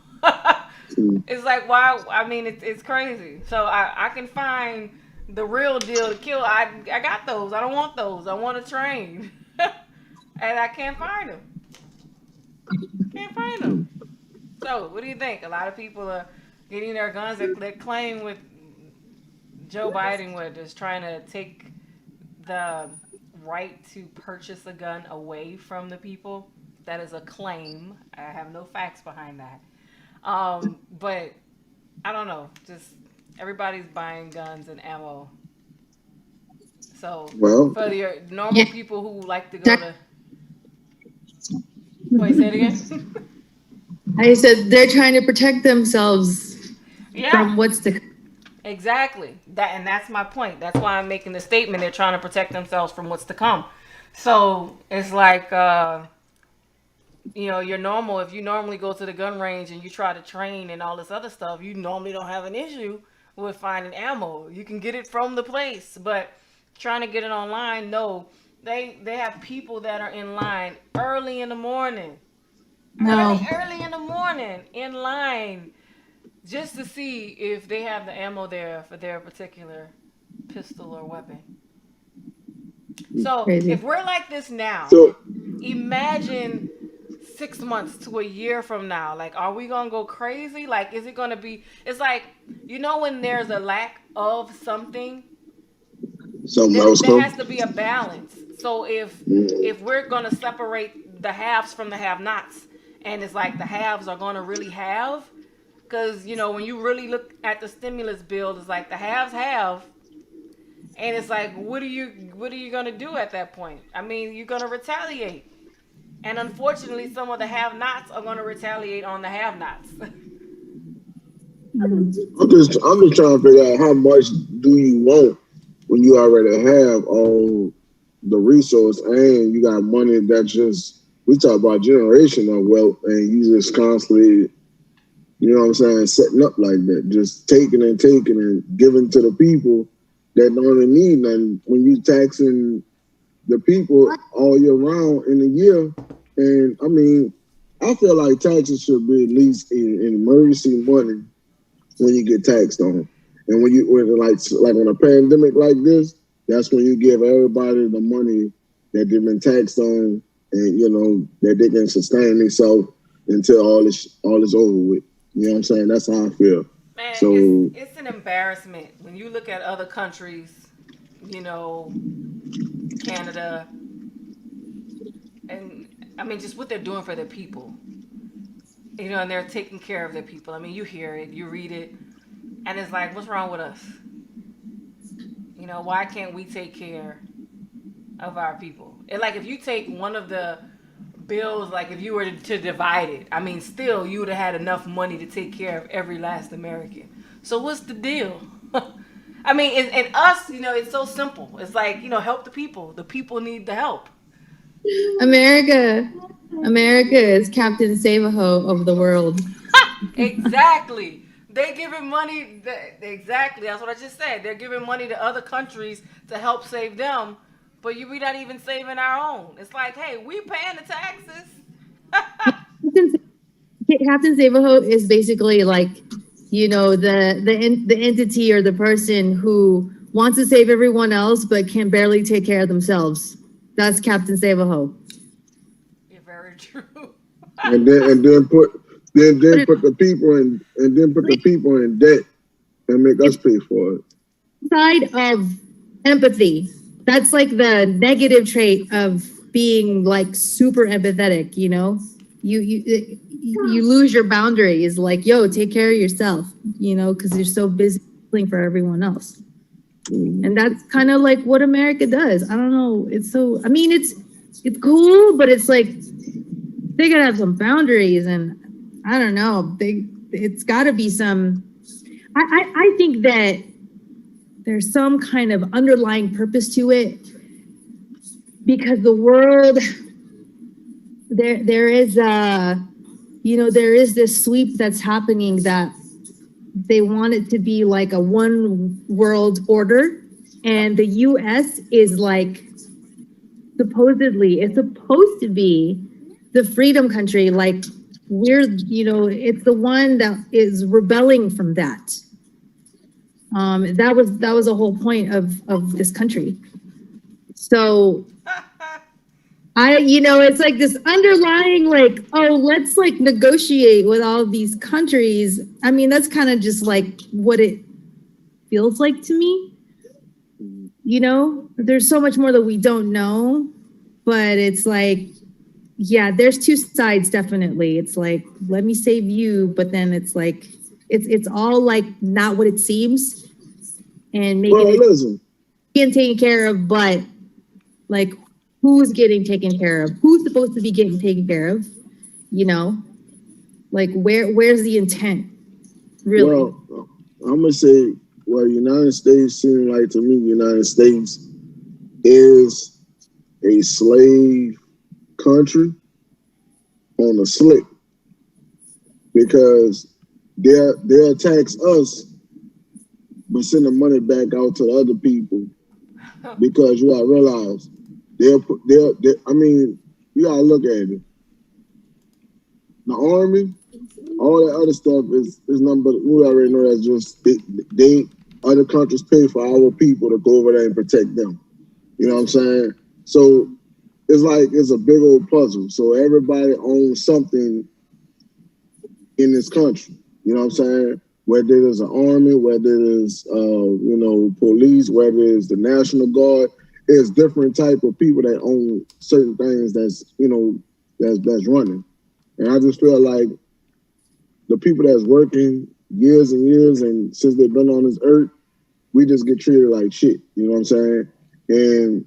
Mm. It's like why? I mean, it's crazy. So I can find the real deal to kill. I got those. I don't want those. I want to train, and I can't find them. Can't find them. So what do you think? A lot of people are getting their guns. They claim with Joe Biden was just trying to take the right to purchase a gun away from the people. That is a claim. I have no facts behind that. But I don't know. Just everybody's buying guns and ammo. So Well, for your normal Yeah, people who like to go that- to, wait, say it again. I said they're trying to protect themselves Yeah. from what's to come. Exactly. That's my point. That's why I'm making the statement. They're trying to protect themselves from what's to come. So it's like you're normal. If you normally go to the gun range and you try to train and all this other stuff, you normally don't have an issue with finding ammo. You can get it from the place, but trying to get it online, no. They have people that are in line early in the morning. No, Early in the morning in line just to see if they have the ammo there for their particular pistol or weapon. So if crazy. we're like this now, so imagine 6 months to a year from now. Like, are we gonna go crazy? Like, is it gonna be? It's like when there's a lack of something, something else there come. has to be a balance. So Mm. if we're gonna separate the haves from the have-nots, and it's like the haves are gonna really have, because when you really look at the stimulus bill, it's like the haves have, and it's like what are you gonna do at that point? I mean, you're gonna retaliate, and unfortunately, some of the have-nots are gonna retaliate on the have-nots. I'm just trying to figure out how much do you want when you already have all the resource and you got money that just we talk about generational wealth, and you just constantly, you know what I'm saying, setting up like that, just taking and giving to the people that don't even need nothing. When you taxing the people all year round in a year, and I mean, I feel like taxes should be at least in emergency money when you get taxed on. And when like on a pandemic like this, that's when you give everybody the money that they've been taxed on, and you know that they can sustain themselves until all this over with. You know what I'm saying? That's how I feel. Man, So it's an embarrassment when you look at other countries, you know, Canada, and I mean just what they're doing for their people. You know, and they're taking care of their people. I mean, you hear it, you read it, and it's like, what's wrong with us? You know, why can't we take care of our people? And like, if you take one of the bills, like if you were to divide it, I mean, still you would have had enough money to take care of every last American. So what's the deal? I mean, and us, you know, it's so simple. It's like, you know, help the people. The people need the help. America, America is Captain Save-A-Ho of the world. Exactly. They giving money. Exactly. That's what I just said. They're giving money to other countries to help save them, but we not even saving our own. It's like, hey, we paying the taxes. Captain Save-A-Ho is basically like, you know, the entity or the person who wants to save everyone else but can barely take care of themselves. That's Captain Save-A-Ho. You're very true. and then put the people in debt and make us pay for it. Side of empathy. That's like the negative trait of being like super empathetic, you know? You lose your boundaries, like, yo, take care of yourself, you know, because you're so busy feeling for everyone else. And that's kind of like what America does. I don't know. It's so, I mean, it's cool, but it's like they gotta have some boundaries, and I don't know. It's gotta be some. I think that there's some kind of underlying purpose to it, because the world, there is you know, there is this sweep that's happening that they want it to be like a one world order, and the US is like supposedly it's supposed to be the freedom country. Like, we're, you know, it's the one that is rebelling from that. That was the whole point of this country. So you know, it's like this underlying, like, oh, let's like negotiate with all these countries. I mean, that's kind of just like what it feels like to me. You know, there's so much more that we don't know, but it's like, yeah, there's two sides, definitely. It's like, let me save you, but then it's like, it's all like not what it seems, and making it being taken care of, but like, who's getting taken care of? Who's supposed to be getting taken care of? You know, like where's the intent, really? Well, I'm gonna say, well, United States seems like to me, United States is a slave country on a slick, because they'll tax us but send the money back out to the other people, because you gotta realize they'll I mean, you gotta look at it. The army, all that other stuff is nothing but, we already know that's just they other countries pay for our people to go over there and protect them. You know what I'm saying? So it's like it's a big old puzzle. So everybody owns something in this country. You know what I'm saying? Whether it is an army, whether it is you know, police, whether it is the National Guard, it's different type of people that own certain things that's, you know, that's running. And I just feel like the people that's working years and years, and since they've been on this earth, we just get treated like shit. You know what I'm saying? And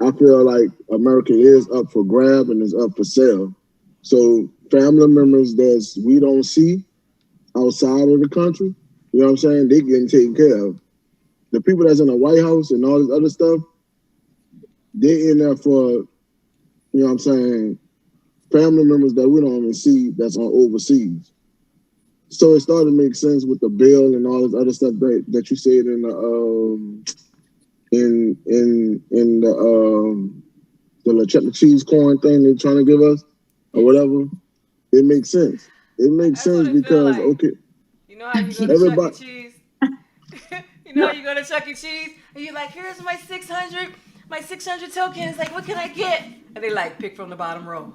I feel like America is up for grab and is up for sale. So family members that we don't see outside of the country, you know what I'm saying, they getting taken care of. The people that's in the White House and all this other stuff, they in there for, you know what I'm saying, family members that we don't even see that's on overseas. So it started to make sense with the bill and all this other stuff that you said in the Chuck E. Cheese corn thing they're trying to give us or whatever. It makes sense. It makes That's what sense it feel because like. okay, You know how you go to Chuck E. everybody. Cheese? You know how you go to Chuck E. Cheese and you're like, here's my 600 tokens. Like, what can I get? And they like pick from the bottom row.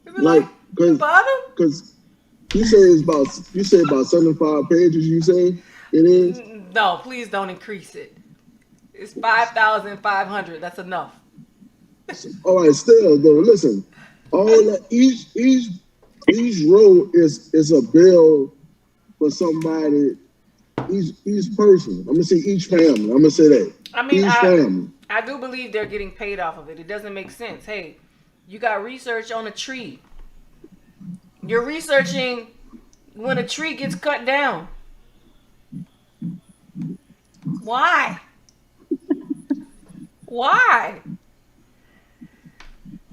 You be Like, the bottom? cause you say about 75 pages. You say it is. No, please don't increase it. It's 5,500. That's enough. All right, still though, listen. All that each row is a bill for somebody. Each person. I'm gonna say each family. I'm gonna say that. I mean, Each family. I do believe they're getting paid off of it. It doesn't make sense. Hey, you got research on a tree. You're researching when a tree gets cut down. Why? Why?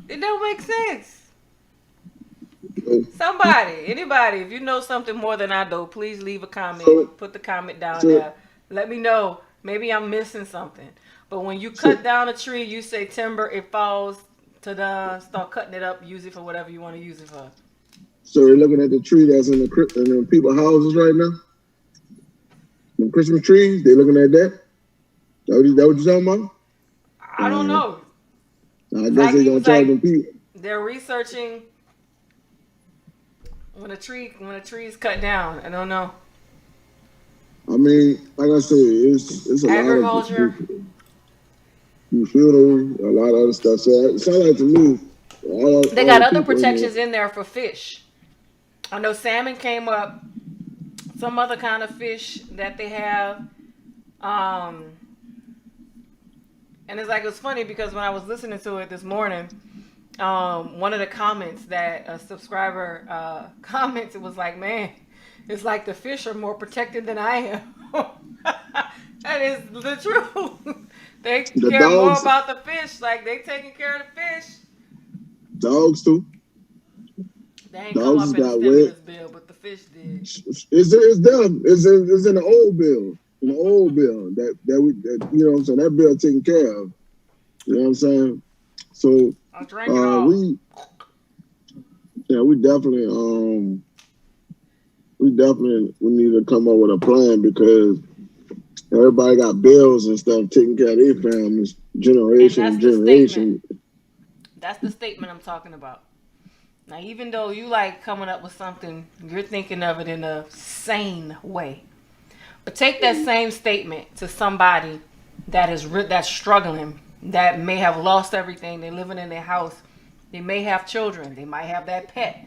It don't make sense. Somebody, anybody, if you know something more than I do, please leave a comment. Put the comment down there. Let me know. Maybe I'm missing something. But when you cut down a tree, you say timber, it falls to the start cutting it up, use it for whatever you want to use it for. So they're looking at the tree that's in the people's houses right now. The Christmas trees, they're looking at that. That what you talking about? I don't know. I guess they're gonna charge them people. They're researching when a tree is cut down. I don't know. I mean, like I said, it's a agriculture. Lot of you feel me? A lot of other stuff. So it sounds like to me. They got other protections in there for fish. I know salmon came up. Some other kind of fish that they have. And it's funny because when I was listening to it this morning, one of the comments that a subscriber comments, it was like, man, it's like the fish are more protected than I am. That is the truth. They care more about the fish. Like, they taking care of the fish. Dogs too. They ain't dogs come up in the stimulus bill, but the fish did. It's them. It's in the old bill. In the old bill that you know what I'm saying, that bill taken care of. You know what I'm saying? So we need to come up with a plan because everybody got bills and stuff taking care of their families, generation to generation. That's the statement I'm talking about. Now, even though you like coming up with something, you're thinking of it in a sane way. But take that same statement to somebody that's struggling, that may have lost everything. They're living in their house. They may have children. They might have that pet.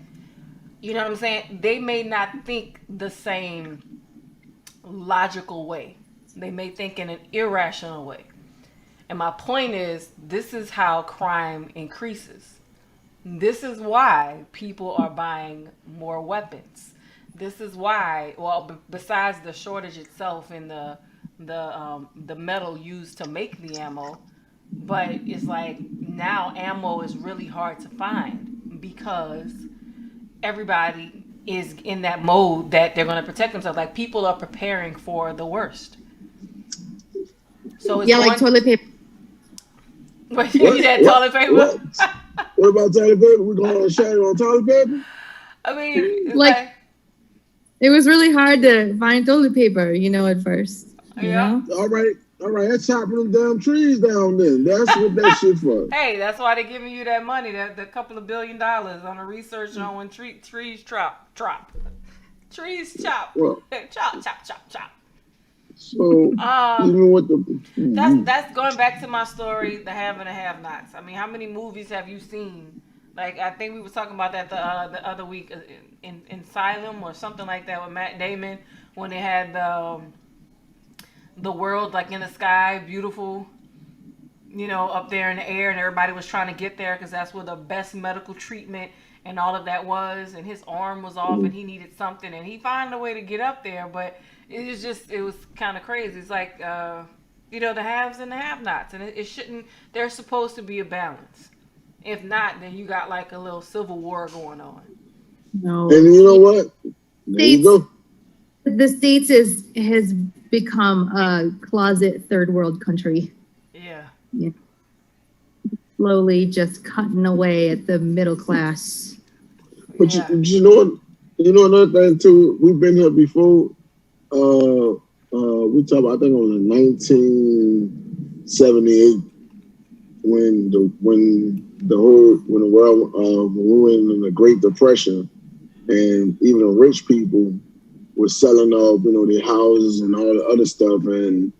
You know what I'm saying? They may not think the same logical way. They may think in an irrational way. And my point is, this is how crime increases. This is why people are buying more weapons. This is why, well, besides the shortage itself in the metal used to make the ammo, but it's like now ammo is really hard to find because everybody is in that mode that they're going to protect themselves. Like, people are preparing for the worst. So it's like toilet paper. Wait, you said toilet paper? What about toilet paper? We're going to share on toilet paper? I mean, like it was really hard to find toilet paper, at first. You know? All right. That's chopping them damn trees down then. That's what that shit for. Hey, that's why they're giving you that money, the couple of $1 billion on a research on when trees chop. Trees chop. Well, chop. So even with that's going back to my story, the have and the have-nots. I mean, how many movies have you seen? Like, I think we were talking about that the other week in Asylum or something like that with Matt Damon, when they had the world like in the sky, beautiful, up there in the air, and everybody was trying to get there because that's where the best medical treatment and all of that was, and his arm was off and he needed something, and he found a way to get up there, but it was kind of crazy. It's like, the haves and the have-nots, and it shouldn't, there's supposed to be a balance. If not, then you got like a little civil war going on. No, And you know what? There you states. go. The states is has become a closet third world country. Yeah. Yeah. Slowly just cutting away at the middle class. But Yeah. you know what? You know another thing too. We've been here before. We talk about, I think it was in 1978 when the world when we went in the Great Depression, and even the rich people were selling off, their houses and all the other stuff, and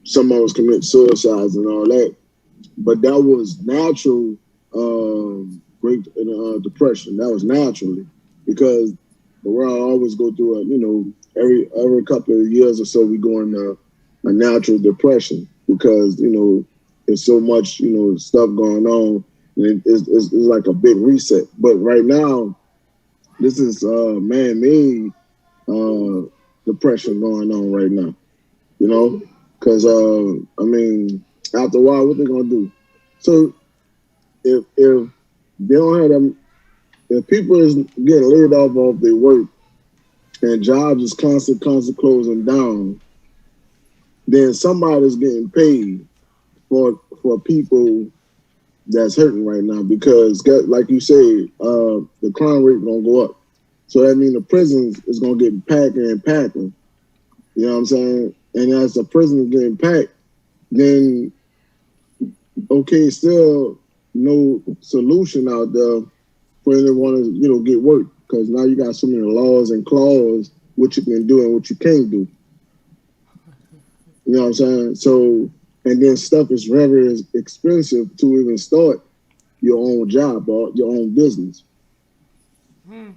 some of us commit suicides and all that. But that was natural. Great Depression. That was naturally because the world always go through every couple of years or so we go into a natural depression because there's so much stuff going on. And it's like a big reset. But right now, this is man-made depression going on right now. Because I mean, after a while, what they gonna do? So if they don't have them, if people is getting laid off their work and jobs is constant closing down, then somebody's getting paid for people that's hurting right now because, like you said, the crime rate gonna go up. So that means the prisons is gonna get packer and packer. You know what I'm saying? And as the prison is getting packed, then okay, still no solution out there for anyone to get work because now you got so many laws and clause what you can do and what you can't do. You know what I'm saying? So, and then stuff is very expensive to even start your own job or your own business. Hmm.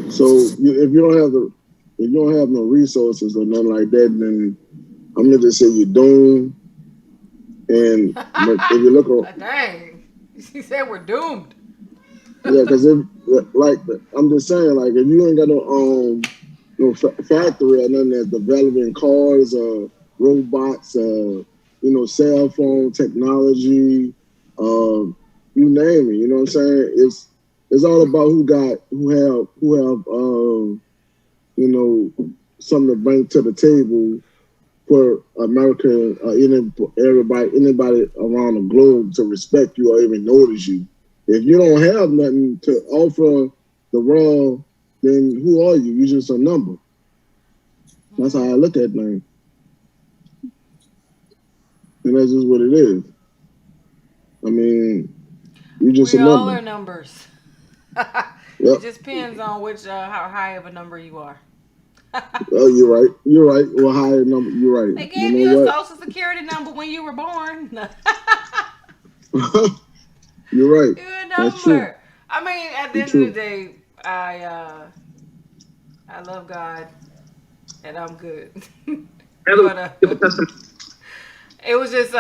So if you don't have no resources or nothing like that, then I'm gonna just say you're doomed. And if you look at Dang. She said we're doomed. yeah, because if like I'm just saying, like if you ain't got no factory or nothing that's developing cars or robots, cell phone technology, uh, you name it. You know what I'm saying? It's all about who have something to bring to the table for America, anybody around the globe to respect you or even notice you. If you don't have nothing to offer the world, then who are you? You're just a number. That's how I look at things, and that's just what it is. I mean, you're just We a all number. are numbers. Yep. It just depends on which how high of a number you are. Oh, you're right. You're right. Well, higher number. You're right. They You gave you a know social security number when you were born. what? You're right. You're a That's true. number. I mean, at the You're end of the true. day, I love God and I'm good. But it was just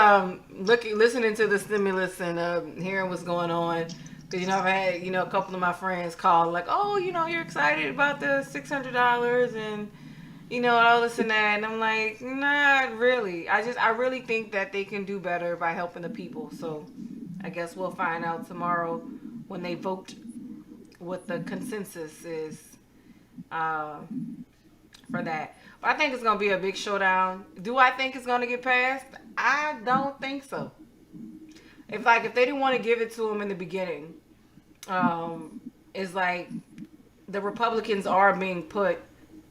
listening to the stimulus and hearing what's going on. Because I've had a couple of my friends call like, oh, you're excited about the $600 and all this and that, and I'm like, not really. I really think that they can do better by helping the people. So I guess we'll find out tomorrow when they vote what the consensus is uh, for that. But I think it's gonna be a big showdown. Do I think it's gonna get passed? I don't think so. If they didn't want to give it to them in the beginning, um, it's like the Republicans are being put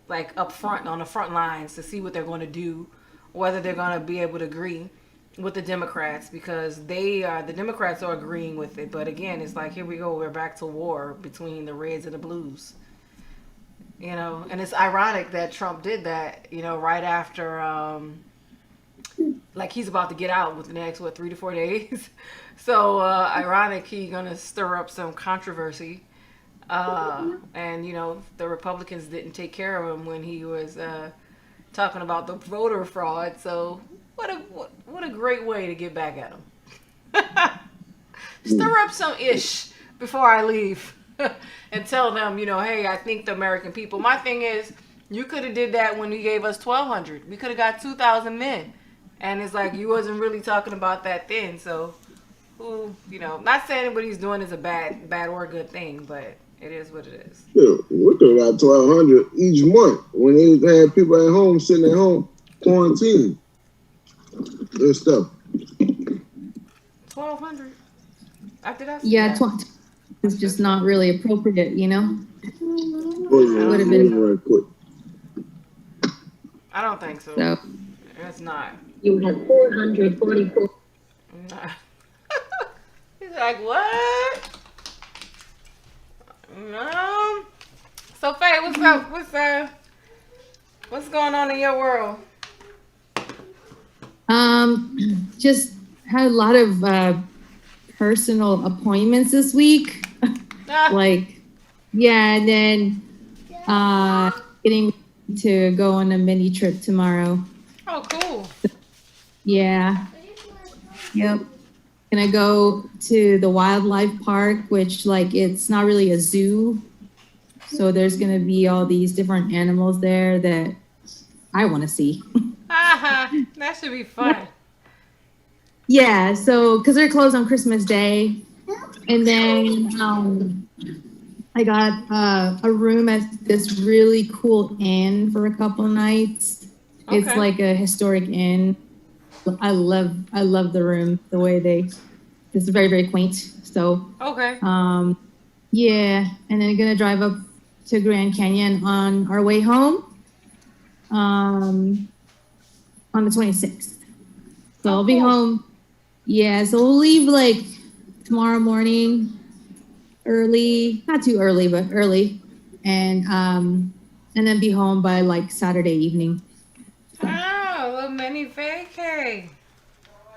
like up front on the front lines to see what they're going to do, whether they're going to be able to agree with the Democrats because the Democrats are agreeing with it. But again, it's like here we go, we're back to war between the Reds and the Blues. And it's ironic that Trump did that. Right after like he's about to get out within the next 3 to 4 days. So ironic he gonna stir up some controversy. And the Republicans didn't take care of him when he was talking about the voter fraud. So what a great way to get back at him. Stir up some ish before I leave and tell them, hey, I think the American people. My thing is, you could have did that when you gave us 1,200. We could have got 2,000 men, And it's like you wasn't really talking about that then. So, who, not saying what he's doing is a bad or good thing, but it is what it is. Yeah, we could have got 1,200 each month when they had people at home sitting at home quarantined and stuff. 1,200. After that, Yeah, it's just not really appropriate, Would have been right quick. I don't think so. so. It's not. You have 444. Nah. He's like, what? No. So, Faye, what's up? What's going on in your world? Just had a lot of personal appointments this week. Like, yeah, and then getting to go on a mini trip tomorrow. Oh, cool. Yeah. Yep. Gonna go to the wildlife park, which it's not really a zoo. So there's gonna be all these different animals there that I want to see. That should be fun. Yeah, so because they're closed on Christmas Day, and then I got a room at this really cool inn for a couple nights. Okay. It's like a historic inn. I love the room, the way it's very, very quaint. So Okay. yeah, and then gonna drive up to Grand Canyon on our way home on the 26th. So I'll be home. Yeah, so we'll leave tomorrow morning early, not too early, but early, and then be home by Saturday evening. So. Oh, a little mini vacay.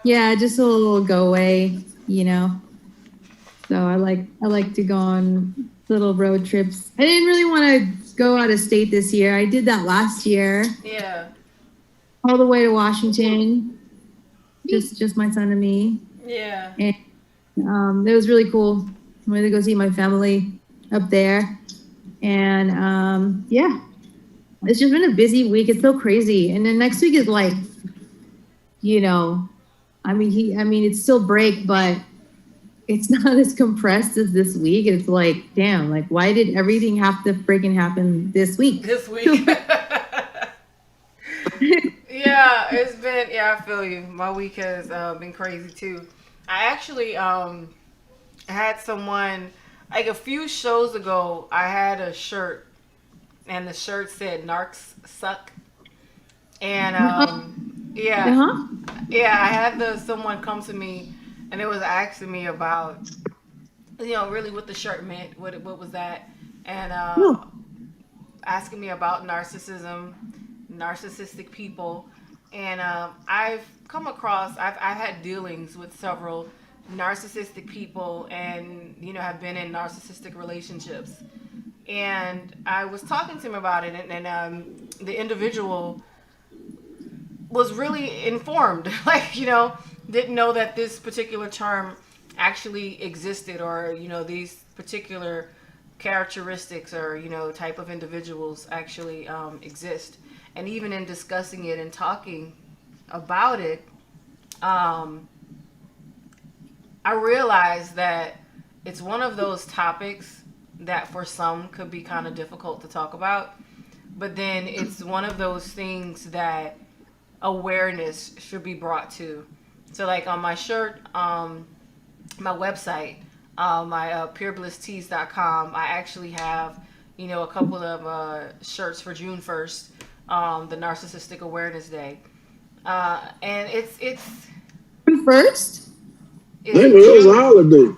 Yeah, just a little go away, So I like to go on little road trips. I didn't really want to go out of state this year. I did that last year. Yeah. All the way to Washington. Just my son and me. Yeah. And it was really cool. I went to go see my family up there. And yeah. It's just been a busy week. It's so crazy. And then next week is it's still break, but it's not as compressed as this week. It's damn, why did everything have to freaking happen this week? This week. Yeah, it's been, I feel you. My week has been crazy too. I actually had someone, a few shows ago, I had a shirt, and the shirt said "Narcs suck," and yeah, I had someone come to me, and it was asking me about, really what the shirt meant, what was that, and asking me about narcissistic people, and I've had dealings with several narcissistic people, and have been in narcissistic relationships. And I was talking to him about it, and the individual was really informed, didn't know that this particular term actually existed, or, these particular characteristics or, type of individuals actually exist. And even in discussing it and talking about it, I realized that it's one of those topics that for some could be kind of difficult to talk about, but then it's one of those things that awareness should be brought to. So on my shirt, my website, my pureblisstees.com, I actually have, a couple of shirts for June 1st, the Narcissistic Awareness Day. And it's June 1st? I know it was a holiday.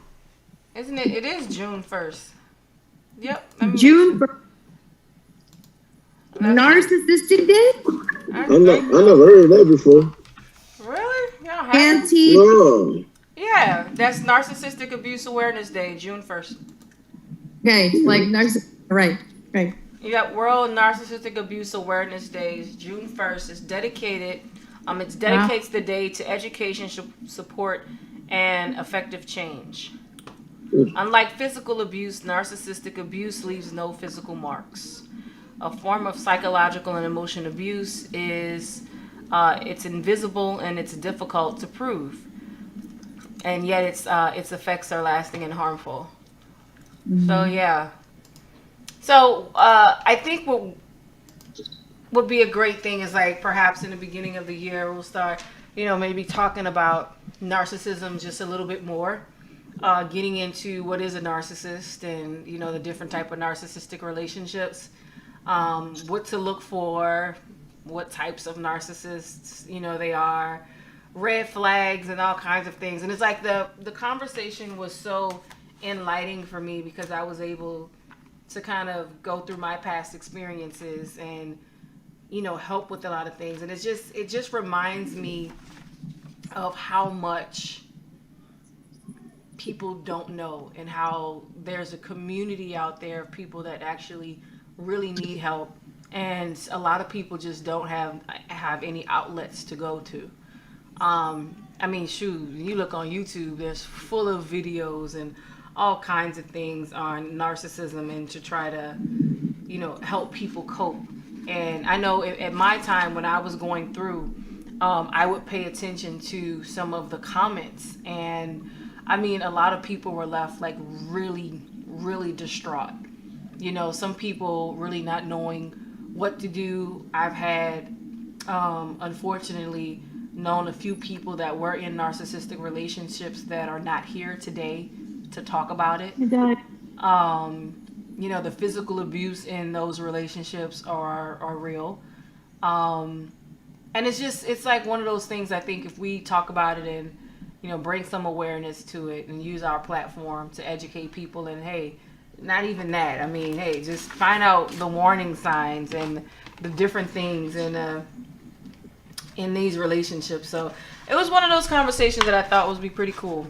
Isn't it? It is June 1st. Yep. June 1st. Narcissistic Day? I never heard of that before. Really? Y'all have Anti. No. Yeah, that's Narcissistic Abuse Awareness Day, June 1st. Okay, right. You got World Narcissistic Abuse Awareness Day, June 1st. It's dedicated. It dedicates the day to education, support, and effective change. Unlike physical abuse, narcissistic abuse leaves no physical marks. A form of psychological and emotional abuse is It's invisible and it's difficult to prove, and yet its effects are lasting and harmful. So Mhm. yeah. So I think what would be a great thing is like perhaps in the beginning of the year we'll start, maybe talking about narcissism just a little bit more, getting into what is a narcissist and the different type of narcissistic relationships, what to look for, what types of narcissists they are, red flags and all kinds of things. And it's like the conversation was so enlightening for me because I was able to kind of go through my past experiences and help with a lot of things. And it just reminds me of how much people don't know and how there's a community out there of people that actually really need help, and a lot of people just don't have any outlets to go to. I mean, shoot, you look on YouTube, there's full of videos and all kinds of things on narcissism and to try to help people cope. And I know at my time when I was going through, I would pay attention to some of the comments. And I mean, a lot of people were left like really, really distraught. Some people really not knowing what to do. I've had, unfortunately, known a few people that were in narcissistic relationships that are not here today to talk about it. The physical abuse in those relationships are real. And it's like one of those things. I think if we talk about it and bring some awareness to it and use our platform to educate people, and hey, not even that, I mean, hey, just find out the warning signs and the different things in these relationships. So it was one of those conversations that I thought would be pretty cool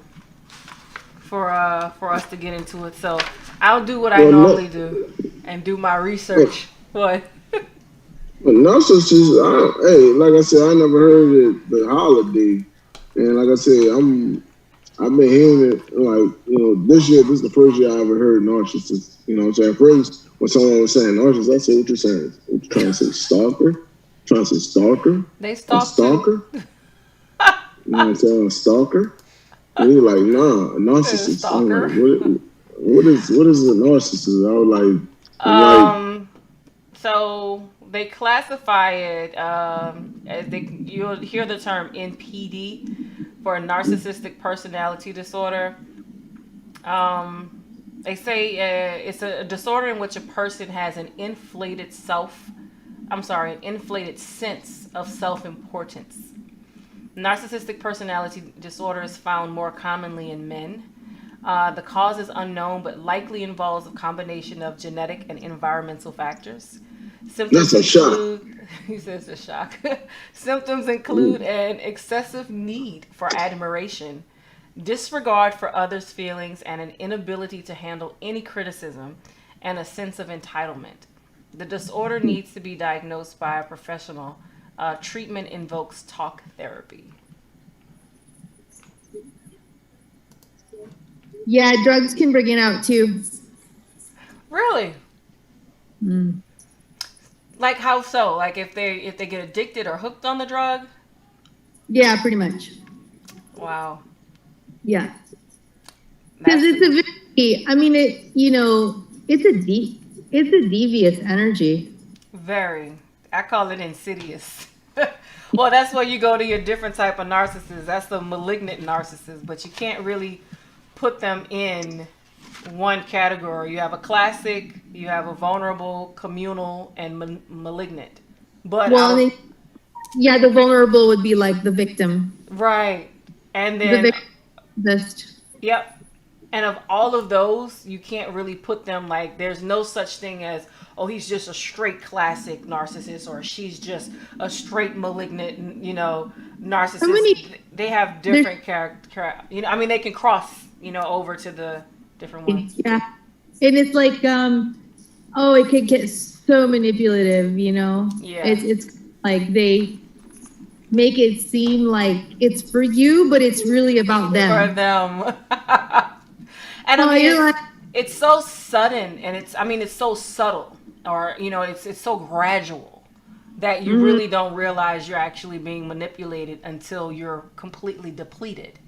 for us to get into it. So I'll do what I Well, normally do and do my but, research. What? but narcissists, hey, like I said, I never heard it the holiday, and like I said, I've been hearing it like this year. This is the first year I ever heard narcissist. You know what I'm saying? First, when someone was saying narcissist, I said, "What you saying? What you trying to say? Stalker? Trying to say stalker? They A stalk too. stalker? You know what I'm saying? A stalker?" And he's like, "Nah, a narcissist." I'm like, Stalker. "What is a narcissist?" I was like, "I'm like, um. So they classify it as you'll hear the term NPD for a narcissistic personality disorder. They say it's a disorder in which a person has an an inflated sense of self-importance. Narcissistic personality disorder is found more commonly in men. The cause is unknown, but likely involves a combination of genetic and environmental factors. that's Symptoms a shot." include, he says, a shock. Symptoms include an excessive need for admiration, disregard for others' feelings, and an inability to handle any criticism, and a sense of entitlement. The disorder needs to be diagnosed by a professional. Treatment invokes talk therapy. Yeah, drugs can bring it out too. Really? Mm. Like how so? Like if they get addicted or hooked on the drug? Yeah, pretty much. Wow, Yeah, because that's it's a very, I mean, it's a devious energy. very. I call it insidious. Well, that's where you go to your different type of narcissist. That's the malignant narcissist, but you can't really put them in one category. You have a classic, you have a vulnerable, communal, and malignant. But Well, out and of then, yeah, the vulnerable would be like the victim. right, and The then victim just yep. And of all of those, you can't really put them like there's no such thing as, oh, he's just a straight classic narcissist or she's just a straight malignant, how narcissist. many They have there's different character, I mean they can cross, over to the different ones. yeah. And it's like oh, it could get so manipulative, Yeah. It's like they make it seem like it's for you, but it's really about For them. them. And I Oh, mean you're like, it's so sudden and it's so subtle, or it's so gradual. that you really don't realize you're actually being manipulated until you're completely depleted.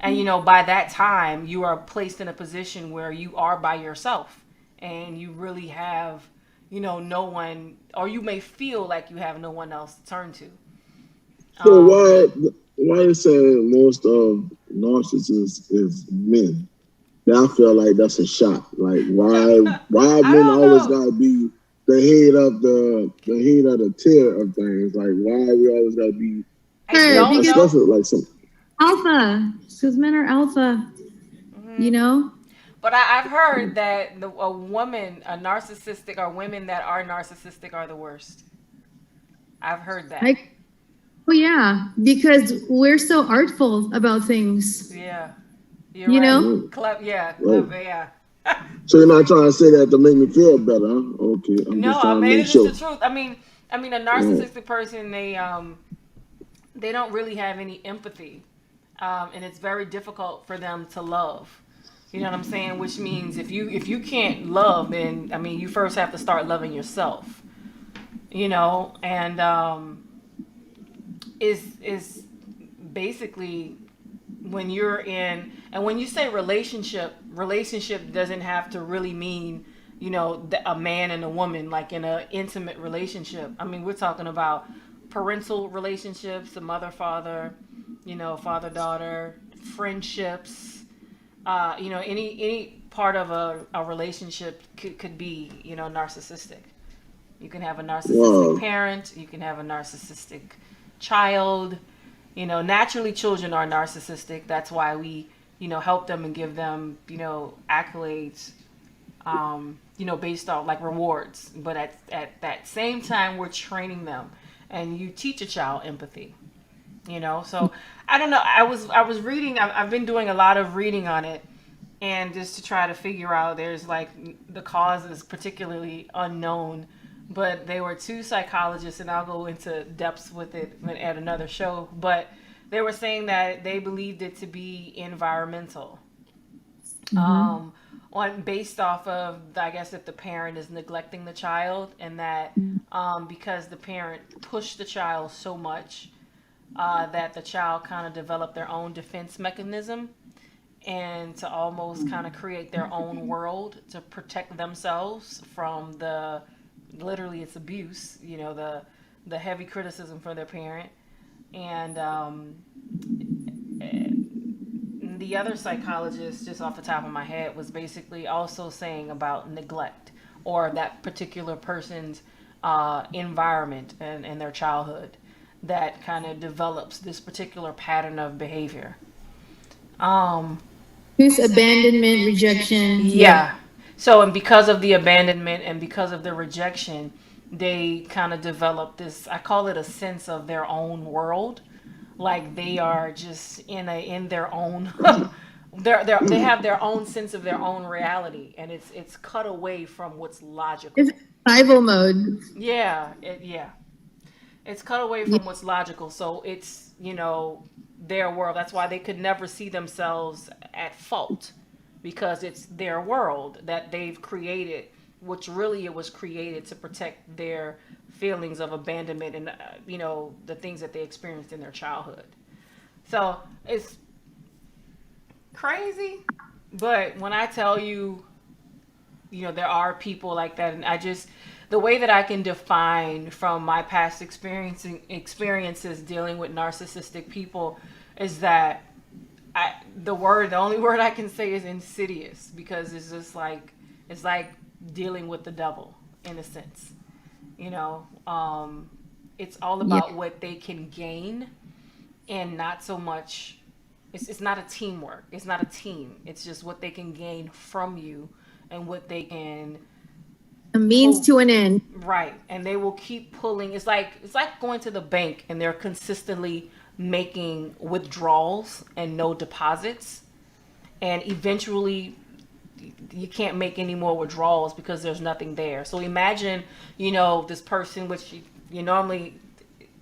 And by that time, you are placed in a position where you are by yourself and you really have, no one, or you may feel like you have no one else to turn to. So why you saying most of narcissists is men? Yeah, I feel like that's a shot. Like why I men don't always know. gotta be the head of the tier of things? Like why we always gotta be I Sure, don't because know. especially like some alpha, because men are alpha, you Hmm. know? But I've heard that a narcissistic, or women that are narcissistic are the worst. I've heard that. Like, oh yeah, because we're so artful about things, Yeah, you're you right. know? mm, Clever, yeah, right. clever, yeah. So you're not trying to say that to make me feel better, huh? Okay, I'm No, just I trying to mean make it is sure. the truth. I mean, a Right. narcissistic person, they don't really have any empathy, and it's very difficult for them to love. You know what I'm saying? Which means if you can't love, then you first have to start loving yourself. And is basically when you're in, and when you say relationship doesn't have to really mean a man and a woman, like in an intimate relationship. We're talking about parental relationships, the mother father, father daughter, friendships, any part of a relationship could be narcissistic. You can have a narcissistic Wow. parent, you can have a narcissistic child. Naturally children are narcissistic. That's why we, help them and give them, accolades, based on like rewards. But at that same time, we're training them, and you teach a child empathy. So I don't know. I was reading. I've been doing a lot of reading on it, and just to try to figure out, there's like the cause is particularly unknown, but they were two psychologists, and I'll go into depths with it at another show. But they were saying that they believed it to be environmental, Mm-hmm. um, on based off of, I guess, if the parent is neglecting the child, and that because the parent pushed the child so much, that the child kind of developed their own defense mechanism, and to almost kind of create their own world to protect themselves from the, literally it's abuse, the heavy criticism from their parent. And the other psychologist, just off the top of my head, was basically also saying about neglect, or that particular person's environment and their childhood, that kind of develops this particular pattern of behavior. Um, Who's abandonment, rejection? Yep. Yeah. So, and because of the abandonment and because of the rejection, they kind of develop this, I call it a sense of their own world. Like they are just in their own they have their own sense of their own reality, and it's cut away from what's It's logical. survival mode. Yeah. It's cut away Yeah. from what's logical. So it's, their world. That's why they could never see themselves at fault, because it's their world that they've created, which really it was created to protect their feelings of abandonment and, the things that they experienced in their childhood. So it's crazy. But when I tell you, there are people like that, and I just, the way that I can define from my past experiences dealing with narcissistic people is that the only word I can say is insidious, because it's just like, it's like dealing with the devil in a sense. You know, it's all Yeah. about what they can gain, and not so much. It's not a teamwork. It's not a team. It's just what they can gain from you, and what they can A means pull. to an end. Right, and they will keep pulling. It's like going to the bank, and they're consistently making withdrawals and no deposits, and eventually you can't make any more withdrawals because there's nothing there. So imagine, this person, which you normally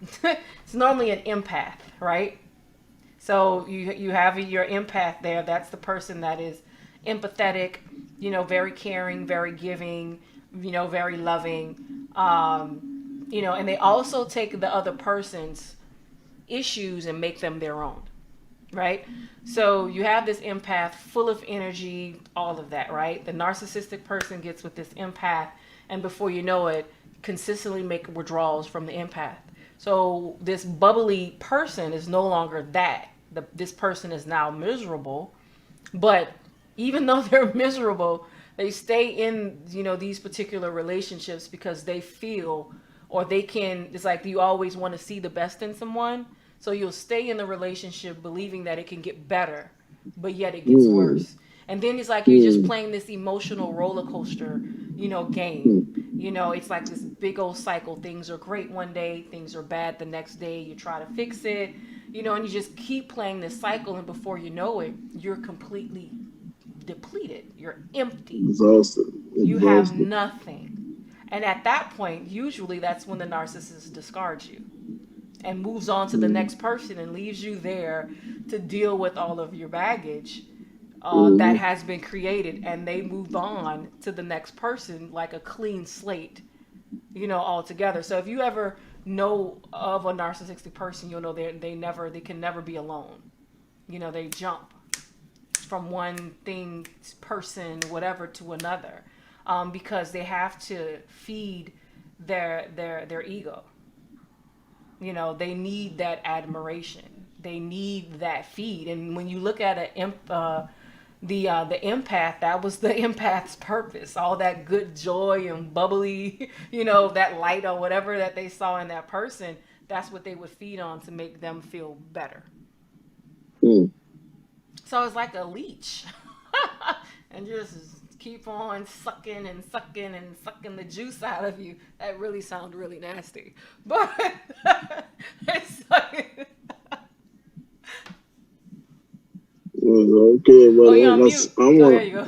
it's normally an empath, right? So you have your empath there. That's the person that is empathetic, very caring, very giving, very loving. And they also take the other person's issues and make them their own, right? So you have this empath full of energy, all of that, right? The narcissistic person gets with this empath, and before you know it, consistently make withdrawals from the empath. So this bubbly person is no longer that. This person is now miserable, but even though they're miserable, they stay in, these particular relationships because they feel, or they can, it's like you always want to see the best in someone. So you'll stay in the relationship believing that it can get better, but yet it gets worse. And then it's like you're just playing this emotional roller coaster, game. It's like this big old cycle. Things are great one day, things are bad the next day. You try to fix it, and you just keep playing this cycle. And before you know it, you're completely depleted. You're empty. Exhausted. You have nothing. And at that point, usually that's when the narcissist discards you and moves on to the next person and leaves you there to deal with all of your baggage that has been created. And they move on to the next person like a clean slate, altogether. So if you ever know of a narcissistic person, you'll know they can never be alone. They jump from one thing, person, whatever, to another, because they have to feed their ego. They need that admiration. They need that feed. And when you look at the empath, that was the empath's purpose. All that good joy and bubbly, that light or whatever that they saw in that person, that's what they would feed on to make them feel better. So it's like a leech. And just keep on sucking and sucking and sucking the juice out of you. That really sounds really nasty. But it's like... Okay, well, you're on mute. There you go.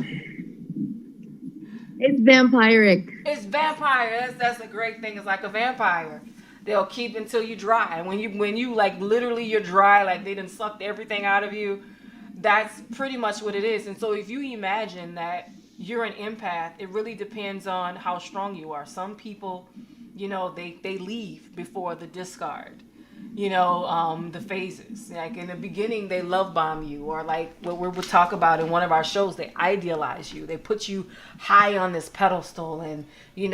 It's vampiric. It's vampire. That's a great thing. It's like a vampire. They'll keep until you dry. And when you like literally you're dry, like they done sucked everything out of you, that's pretty much what it is. And so if you imagine that you're an empath, it really depends on how strong you are. Some people, they leave before the discard. The phases. Like in the beginning, they love bomb you, or like what we would talk about in one of our shows, they idealize you. They put you high on this pedestal, and you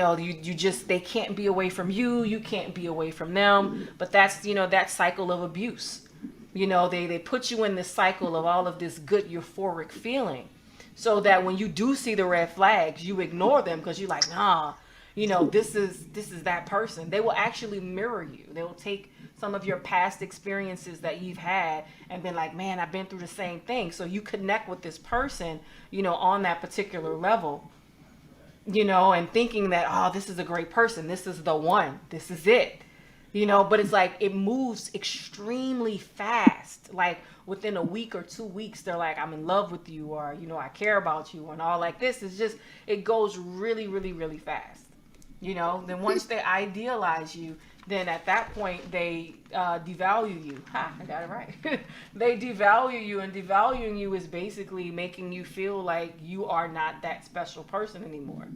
just, they can't be away from you. You can't be away from them. But that's, that cycle of abuse. They put you in this cycle of all of this good euphoric feeling, so that when you do see the red flags, you ignore them because you're like, nah, this is that person. They will actually mirror you. They will take some of your past experiences that you've had and been like, man, I've been through the same thing. So you connect with this person, on that particular level, and thinking that, oh, this is a great person. This is the one. This is it. But it's like it moves extremely fast. Like within a week or 2 weeks, they're like, I'm in love with you, or, I care about you, and all like this. It's just, it goes really, really, really fast. Then once they idealize you, then at that point they devalue you. Ha, I got it right. They devalue you, and devaluing you is basically making you feel like you are not that special person anymore.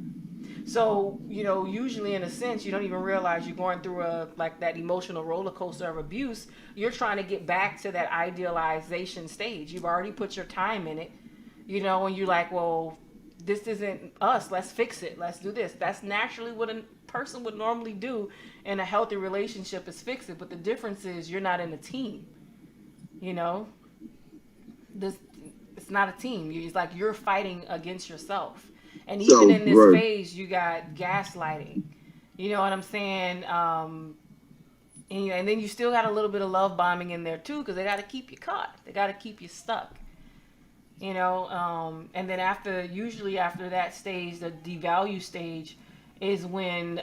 So, usually in a sense, you don't even realize you're going through that emotional roller coaster of abuse. You're trying to get back to that idealization stage. You've already put your time in it, and you're like, well, this isn't us. Let's fix it. Let's do this. That's naturally what a person would normally do in a healthy relationship, is fix it. But the difference is you're not in a team. It's not a team. It's like you're fighting against yourself. And even in this phase, you got gaslighting. You know what I'm saying? And then you still got a little bit of love bombing in there too, because they got to keep you caught. They got to keep you stuck. And then usually after that stage, the devalue stage, is when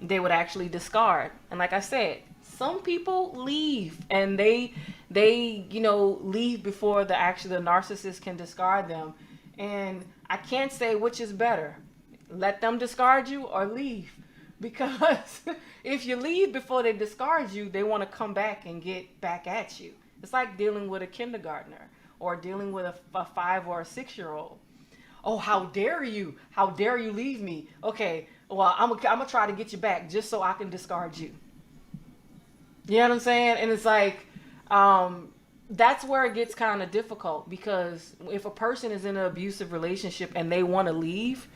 they would actually discard. And like I said, some people leave, and they leave before the narcissist can discard them. And I can't say which is better, let them discard you or leave, because if you leave before they discard you, they want to come back and get back at you. It's like dealing with a kindergartner or dealing with a 5 or a 6-year-old. Oh, how dare you leave me? Okay, Well, I'm gonna try to get you back just so I can discard you. You know what I'm saying? And it's like, um, that's where it gets kind of difficult because if a person is in an abusive relationship and they want to leave,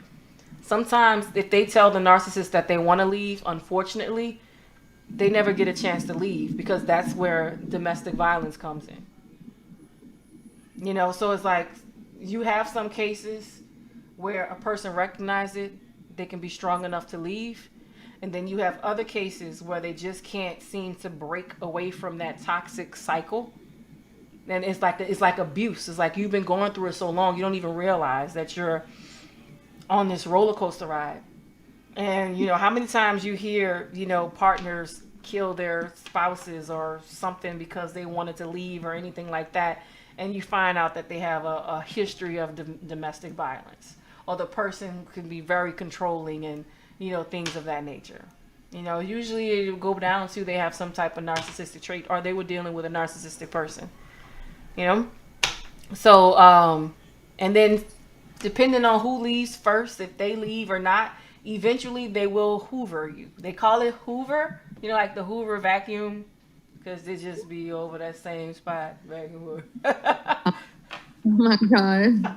sometimes if they tell the narcissist that they want to leave, unfortunately, they never get a chance to leave because that's where domestic violence comes in. You know, so it's like you have some cases where a person recognizes it, they can be strong enough to leave. And then you have other cases where they just can't seem to break away from that toxic cycle. And it's like abuse. It's like you've been going through it so long you don't even realize that you're on this roller coaster ride. And you know how many times you hear, partners kill their spouses or something because they wanted to leave or anything like that, and you find out that they have a history of domestic violence, or the person can be very controlling and things of that nature. Usually it will go down to they have some type of narcissistic trait, or they were dealing with a narcissistic person. You know, so and then depending on who leaves first, if they leave or not, eventually they will hoover you. They call it hoover, like the Hoover vacuum, because they just be over that same spot. Vacuum. Oh my God.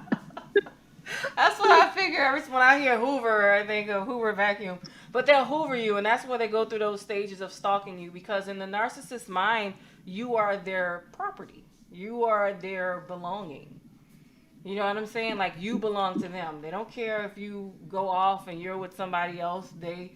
That's what I figure. When I hear Hoover, I think of Hoover vacuum. But they'll hoover you, and that's where they go through those stages of stalking you, because in the narcissist's mind, you are their property. You are their belonging. You know what I'm saying? Like, you belong to them. They don't care if you go off and you're with somebody else. They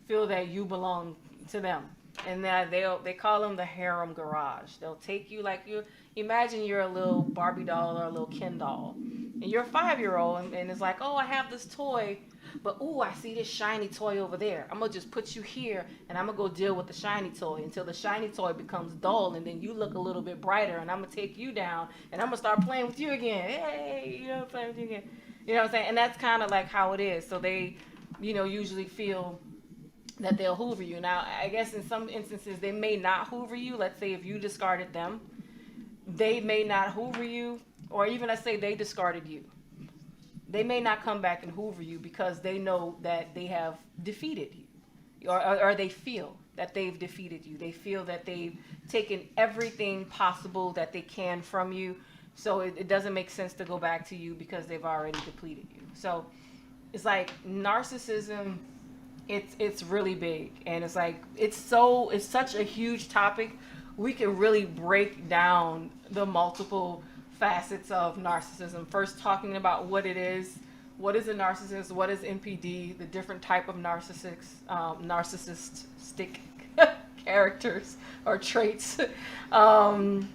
feel that you belong to them. And that they call them the harem garage. They'll take you like you imagine you're a little Barbie doll or a little Ken doll. And you're a 5-year-old and it's like, oh, I have this toy, but oh, I see this shiny toy over there. I'm gonna just put you here and I'm gonna go deal with the shiny toy until the shiny toy becomes dull, and then you look a little bit brighter, and I'm gonna take you down and I'm gonna start playing with you again. Hey, playing with you again. You know what I'm saying? And that's kind of like how it is. So they, usually feel that they'll hoover you. Now, I guess in some instances they may not hoover you. Let's say if you discarded them, they may not hoover you, or even let's say they discarded you. They may not come back and hoover you because they know that they have defeated you, or they feel that they've defeated you. They feel that they've taken everything possible that they can from you. So it doesn't make sense to go back to you because they've already depleted you. So it's like narcissism. It's really big, and it's like it's such a huge topic. We can really break down the multiple facets of narcissism. First, talking about what it is, what is a narcissist, what is NPD, the different type of narcissistic characters or traits, and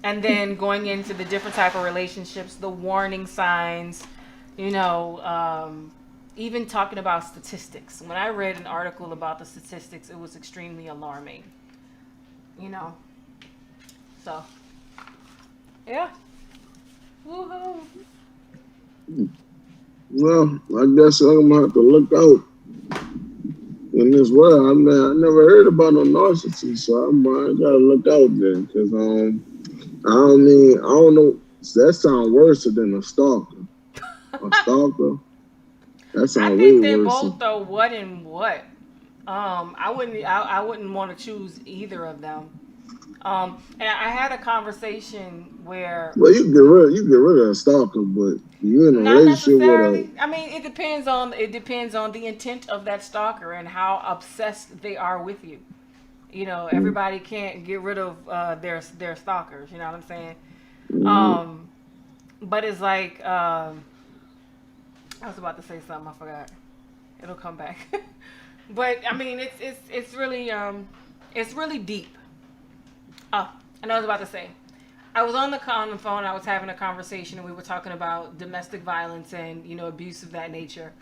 then going into the different type of relationships, the warning signs, even talking about statistics. When I read an article about the statistics, it was extremely alarming. So, yeah. Woohoo. Well, I guess I'm gonna have to look out in this world. I mean, I never heard about no narcissist, so I gotta look out there, because I don't know. That sounds worse than a stalker. A stalker. That sounds I way think they're worse. both though. What and what? I wouldn't want to choose either of them. And I had a conversation where. Well, you get rid of a stalker, but you in a Not relationship with necessarily. I mean, it depends on the intent of that stalker and how obsessed they are with you. Everybody can't get rid of their stalkers. You know what I'm saying? But it's like I was about to say something. I forgot. It'll come back. But I mean, it's really deep. Oh, and I was about to say, I was on the phone. I was having a conversation, and we were talking about domestic violence and abuse of that nature.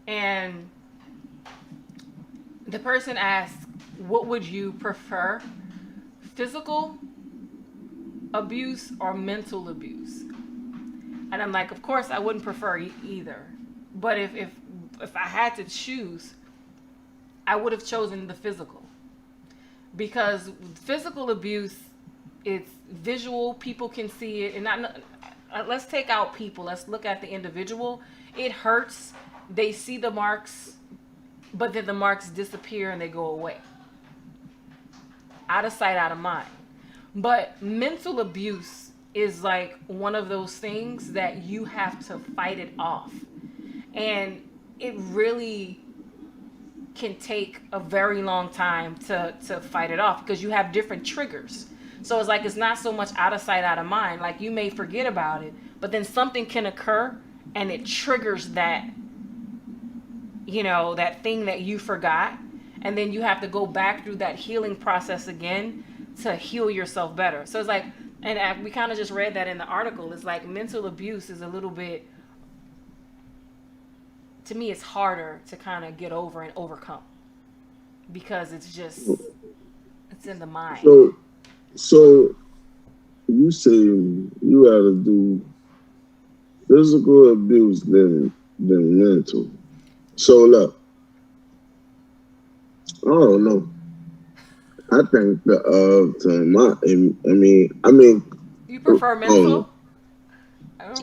And the person asked, "What would you prefer, physical abuse or mental abuse?" And I'm like, of course, I wouldn't prefer either. But if I had to choose, I would have chosen the physical. Because physical abuse, it's visual, people can see it, and let's take out people, let's look at the individual. It hurts, they see the marks, but then the marks disappear and they go away. Out of sight, out of mind. But mental abuse is like one of those things that you have to fight it off. And it really can take a very long time to fight it off because you have different triggers. So it's like it's not so much out of sight, out of mind. Like you may forget about it, but then something can occur and it triggers that, that thing that you forgot. And then you have to go back through that healing process again to heal yourself better. So it's like, and we kind of just read that in the article. It's like mental abuse is a little bit, to me, it's harder to kind of get over and overcome because it's in the mind. So you say you gotta do physical abuse than mental. So look, I don't know. I think You prefer mental?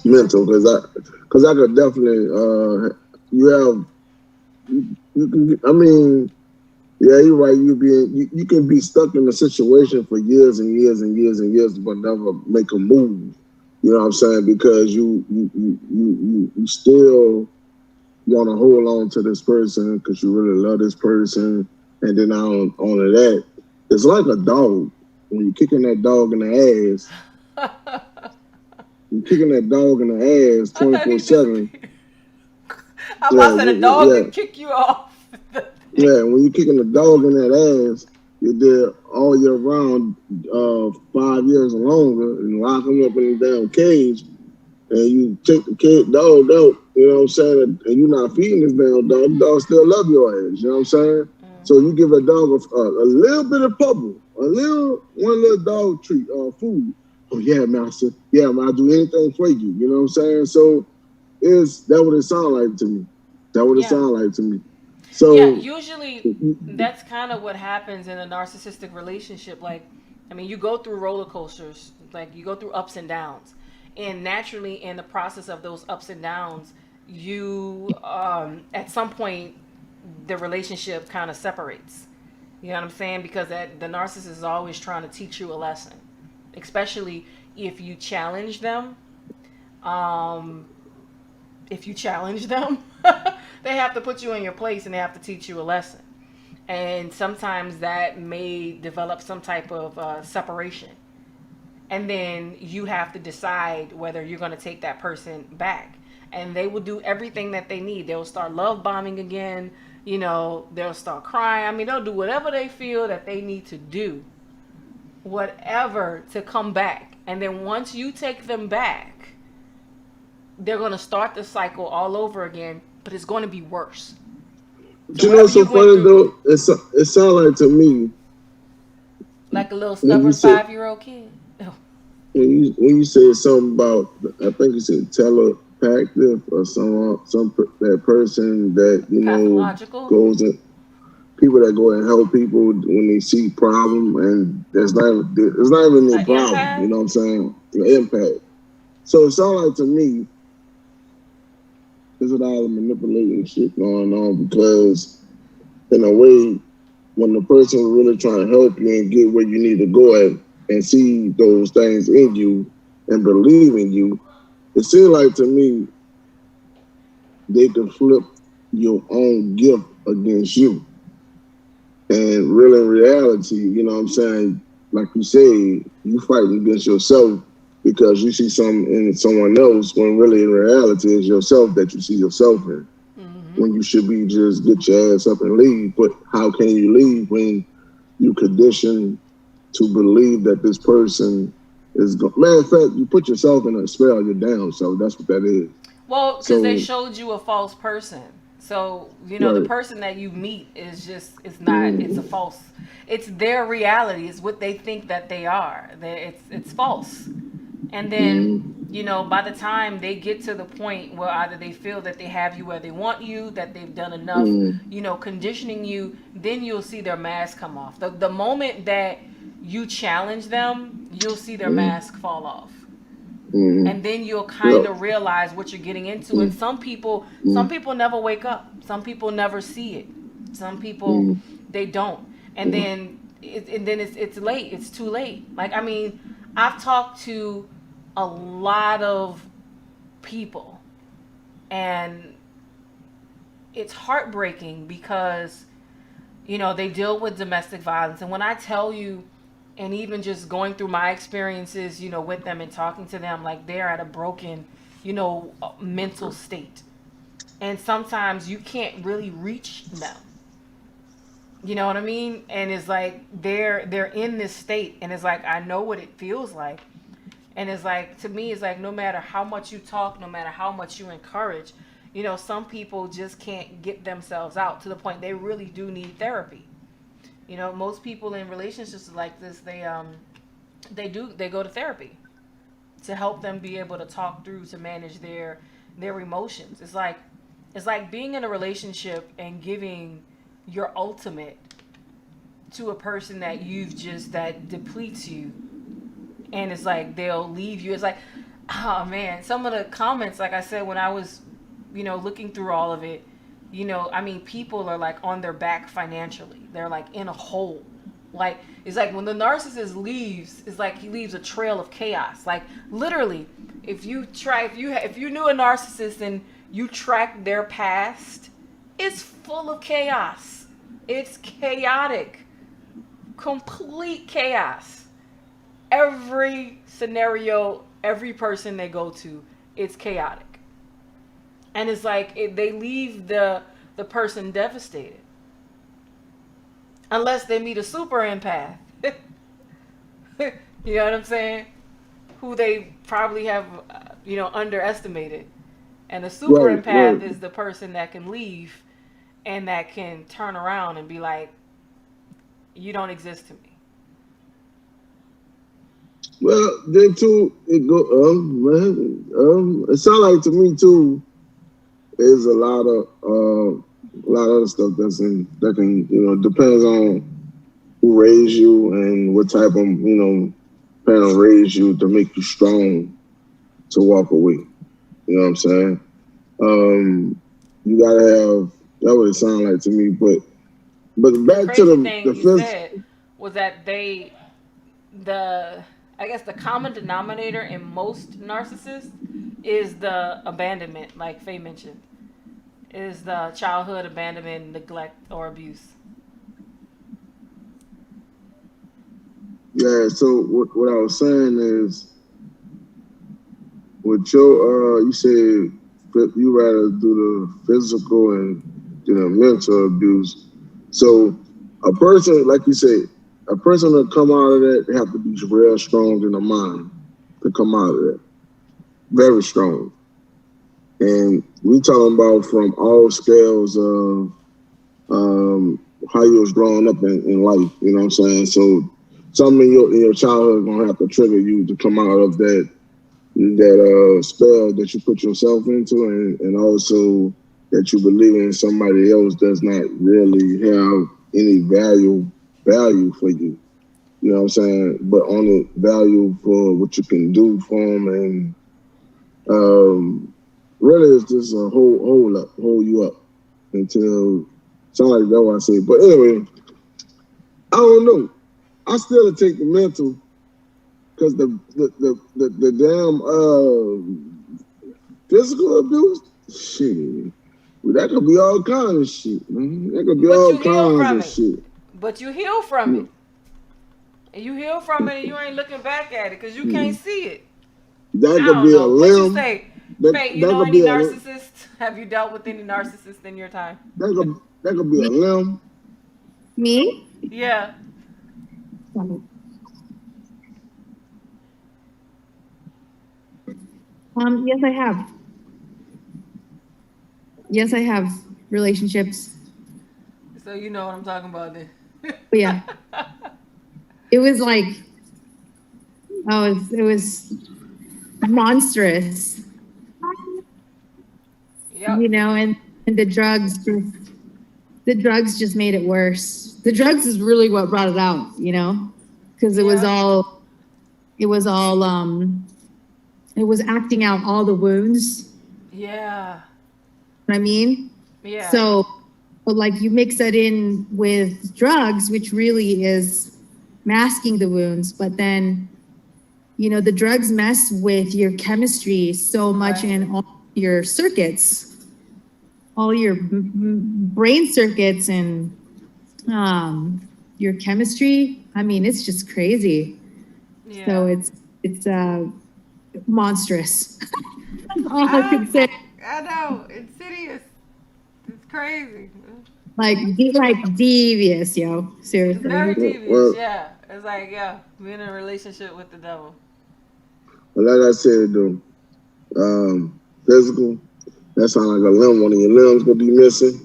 Mental, because I could definitely you can. I mean, yeah, you're right. You can be stuck in a situation for years and years and years and years, but never make a move. You know what I'm saying? Because you still want to hold on to this person because you really love this person, and then on to that, it's like a dog. When you're kicking that dog in the ass, you're kicking that dog in the ass 24/7. I'm about to say the dog can kick you off. Yeah, when you're kicking the dog in that ass, you're there all year round, 5 years or longer, and lock him up in the damn cage, and you take the dog out, you know what I'm saying, and you're not feeding this damn dog, the dog still love your ass, you know what I'm saying? Mm-hmm. So you give a dog a little bit of pebble, one little dog treat, food. Oh yeah, master. Yeah, man, I'll do anything for you, you know what I'm saying? So that what it sound like to me. That what it sound like to me. So yeah, usually that's kind of what happens in a narcissistic relationship. Like, I mean, you go through roller coasters, like you go through ups and downs, and naturally, in the process of those ups and downs, you at some point the relationship kind of separates. You know what I'm saying? Because the narcissist is always trying to teach you a lesson, especially if you challenge them. If you challenge them, they have to put you in your place and they have to teach you a lesson. And sometimes that may develop some type of separation. And then you have to decide whether you're going to take that person back. And they will do everything that they need. They'll start love bombing again. They'll start crying. I mean, they'll do whatever they feel that they need to do. Whatever to come back. And then once you take them back, they're going to start the cycle all over again, but it's going to be worse. So what's so funny though? It sounds like to me like a little stubborn 5-year-old kid. When you say something about, I think you said telepathic or some that person that goes in, people that go and help people when they see problem and it's not even their problem. Impact? You know what I'm saying? The impact. So it sounds like to me, there's a lot of manipulating shit going on because, in a way, when the person is really trying to help you and get where you need to go at and see those things in you and believe in you, it seems like to me they can flip your own gift against you. And really, in reality, you know what I'm saying? Like you say, you fighting against yourself because you see something in someone else when really in reality it's yourself that you see yourself in. Mm-hmm. When you should be just get your ass up and leave. But how can you leave when you conditioned to believe that this person is going? Matter of fact, you put yourself in a spell, you're down. So that's what that is. Well, because they showed you a false person. So, right. The person that you meet is it's not, it's a false, it's their reality. It's what they think that they are. It's false. And then, by the time they get to the point where either they feel that they have you where they want you, that they've done enough, conditioning you, then you'll see their mask come off. The moment that you challenge them, you'll see their mask fall off. And then you'll kind of realize what you're getting into. And some people never wake up. Some people never see it. Some people they don't, and then it's late. It's too late. Like I mean, I've talked to a lot of people, and it's heartbreaking because they deal with domestic violence, and when I tell you, and even just going through my experiences, with them and talking to them, like they're at a broken, mental state, and sometimes you can't really reach them. You know what I mean? And it's like they're in this state, and it's like I know what it feels like, and it's like to me, it's like no matter how much you talk, no matter how much you encourage, some people just can't get themselves out to the point they really do need therapy. Most people in relationships like this, they go to therapy to help them be able to talk through, to manage their emotions. It's like being in a relationship and giving your ultimate to a person that depletes you, and it's like they'll leave you. It's like, oh man, some of the comments, like I said, when I was looking through all of it, I mean, people are like on their back financially. They're like in a hole. Like, it's like when the narcissist leaves, it's like he leaves a trail of chaos. Like, literally, if you knew a narcissist and you track their past, it's full of chaos. It's chaotic. Complete chaos. Every scenario, every person they go to, it's chaotic. And it's like they leave the person devastated. Unless they meet a super empath. You know what I'm saying? Who they probably have, underestimated. And a super empath is the person that can leave and that can turn around and be like, you don't exist to me. Well, then too, it sounds like to me too. There's a lot of other stuff that can depends on who raised you and what type of parent raised you to make you strong to walk away. You know what I'm saying? You gotta have that. What it sound like to me, but back to the you said was that I guess the common denominator in most narcissists is the abandonment, like Faye mentioned, is the childhood abandonment, neglect, or abuse. Yeah. So what I was saying is, with your you said you rather do the physical and mental abuse. So a person, like you said, a person that come out of that, they have to be real strong in the mind to come out of that. Very strong. And we talking about from all scales of how you was growing up in life. You know what I'm saying? So something in your childhood is gonna have to trigger you to come out of that spell that you put yourself into, and also that you believe in somebody else does not really have any value for you. You know what I'm saying? But only value for what you can do for them, and really it's just a hold you up until somebody like that what I say. But anyway, I don't know. I still take the mental. Because the damn physical abuse, shit, that could be all kinds of shit, man. That could be all kinds of shit. But you heal from it. And you heal from it and you ain't looking back at it because you can't see it. That could be a limb. What you say? Faye, you know any narcissists? Have you dealt with any narcissists in your time? That could be a limb. Me? Yeah. Yes, I have. Yes, I have relationships. So you know what I'm talking about then. But yeah. It was like, it was monstrous. Yep. And the drugs just made it worse. The drugs is really what brought it out, because it was acting out all the wounds. Yeah. I mean? Yeah. So But like you mix that in with drugs, which really is masking the wounds, but then the drugs mess with your chemistry so much in all your circuits, all your brain circuits and your chemistry. I mean, it's just crazy. Yeah. So it's monstrous. That's all I can say. I know. Insidious. It's crazy. Like devious, yo. Seriously. It's very devious, yeah. It's like, yeah, being in a relationship with the devil. Like I said, though, physical, that sounds like a limb. One of your limbs gonna be missing.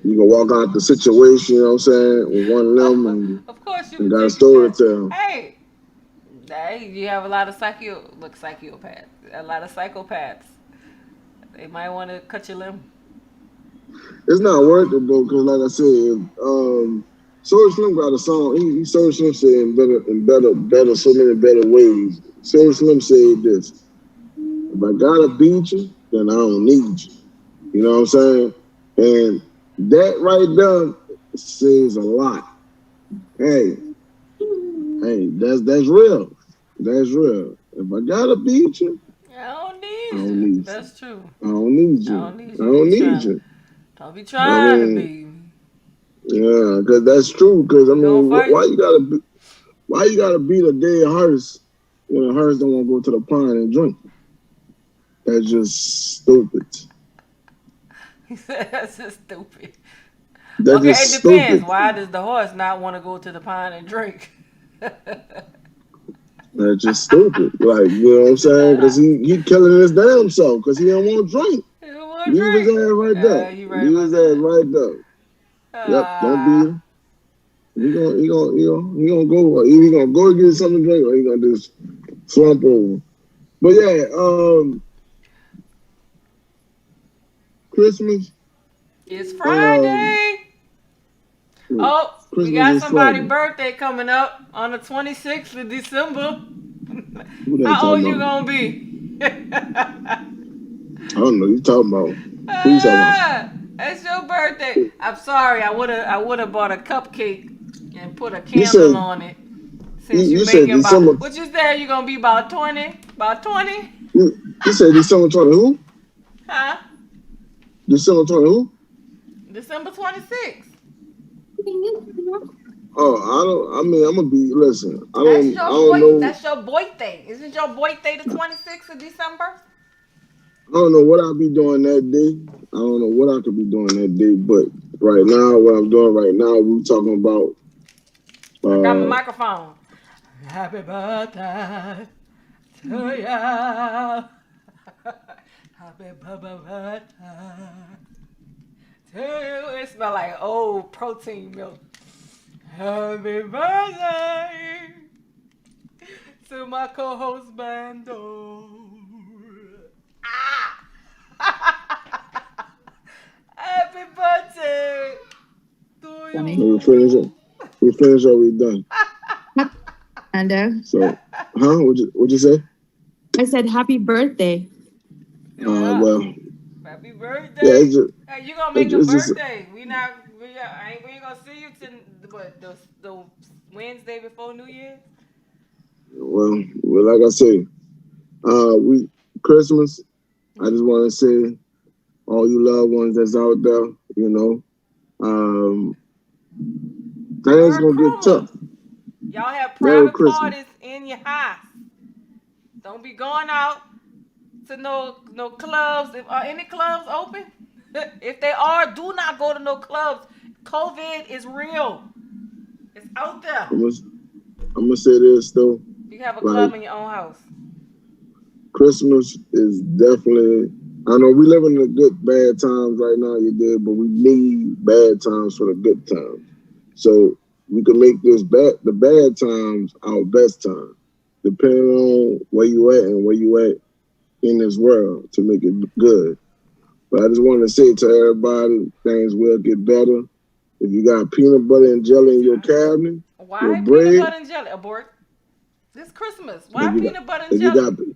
you go walk out the situation, you know what I'm saying, with one limb, and of course you got a story to tell. Hey, you have a lot of psychopaths. A lot of psychopaths. They might want to cut your limb. It's not worth it though, because like I said, Soulja Slim got a song. Soulja Slim said in better, so many better ways. Soulja Slim said this: "If I gotta beat you, then I don't need you." You know what I'm saying? And that right there says a lot. Hey, that's real. That's real. If I gotta beat you, I don't need you. That's true. I don't need you. I don't need you. Don't be trying to be. Yeah, because that's true. Because I mean, why you gotta beat a dead hearse when a hearse don't want to go to the pond and drink? That's just stupid. He said that's just stupid. That's okay, just it depends. Stupid. Why does the horse not want to go to the pond and drink? That's just stupid. Like, you know what I'm saying? Because he killing his damn self because he don't want to drink. He don't want to drink. Leave his ass right there. Leave his ass right there. Yep, don't beat him. He gonna go. Either he gonna go get something to drink, or he gonna just slump over. But yeah, Christmas. It's Friday. We got somebody's birthday coming up on the 26th of December. How old you gonna be? I don't know. You talking about? Who you talking about? It's your birthday. I'm sorry. I would have bought a cupcake and put a candle on it. Since you making about what you said, you gonna be about 20? About 20? You said December 20 who? Huh? December 20 who? December 26th. Oh, I'm gonna be. Listen, I don't know. That's your birthday. Isn't your birthday the 26th of December? I don't know what I'll be doing that day. I don't know what I could be doing that day. But right now, what I'm doing right now, we're talking about. I got my microphone. Happy birthday to ya. Happy birthday to you. It smells like old protein milk. Happy birthday to my co-host Bando. Happy birthday to you. We finish or we done? Bando. So, what'd you say? I said happy birthday. Well. Happy birthday. Yeah, it's just, hey, you gonna make a birthday. We ain't gonna see you till the Wednesday before New Year's. Well, like I said, Christmas. I just want to say, all you loved ones that's out there, things gonna get tough. Y'all have private parties in your house. Don't be going out to no clubs. Are any clubs open? If they are, do not go to no clubs. COVID is real. It's out there. I'm gonna say this though. You have a club in your own house. Christmas is definitely. I know we live in the bad times right now, but we need bad times for the good times. So we can make the bad times our best time, depending on where you at and where you at in this world to make it good. But I just want to say to everybody, things will get better. If you got peanut butter and jelly in your cabinet, why peanut butter and jelly? Abort. This Christmas. Why peanut butter and jelly?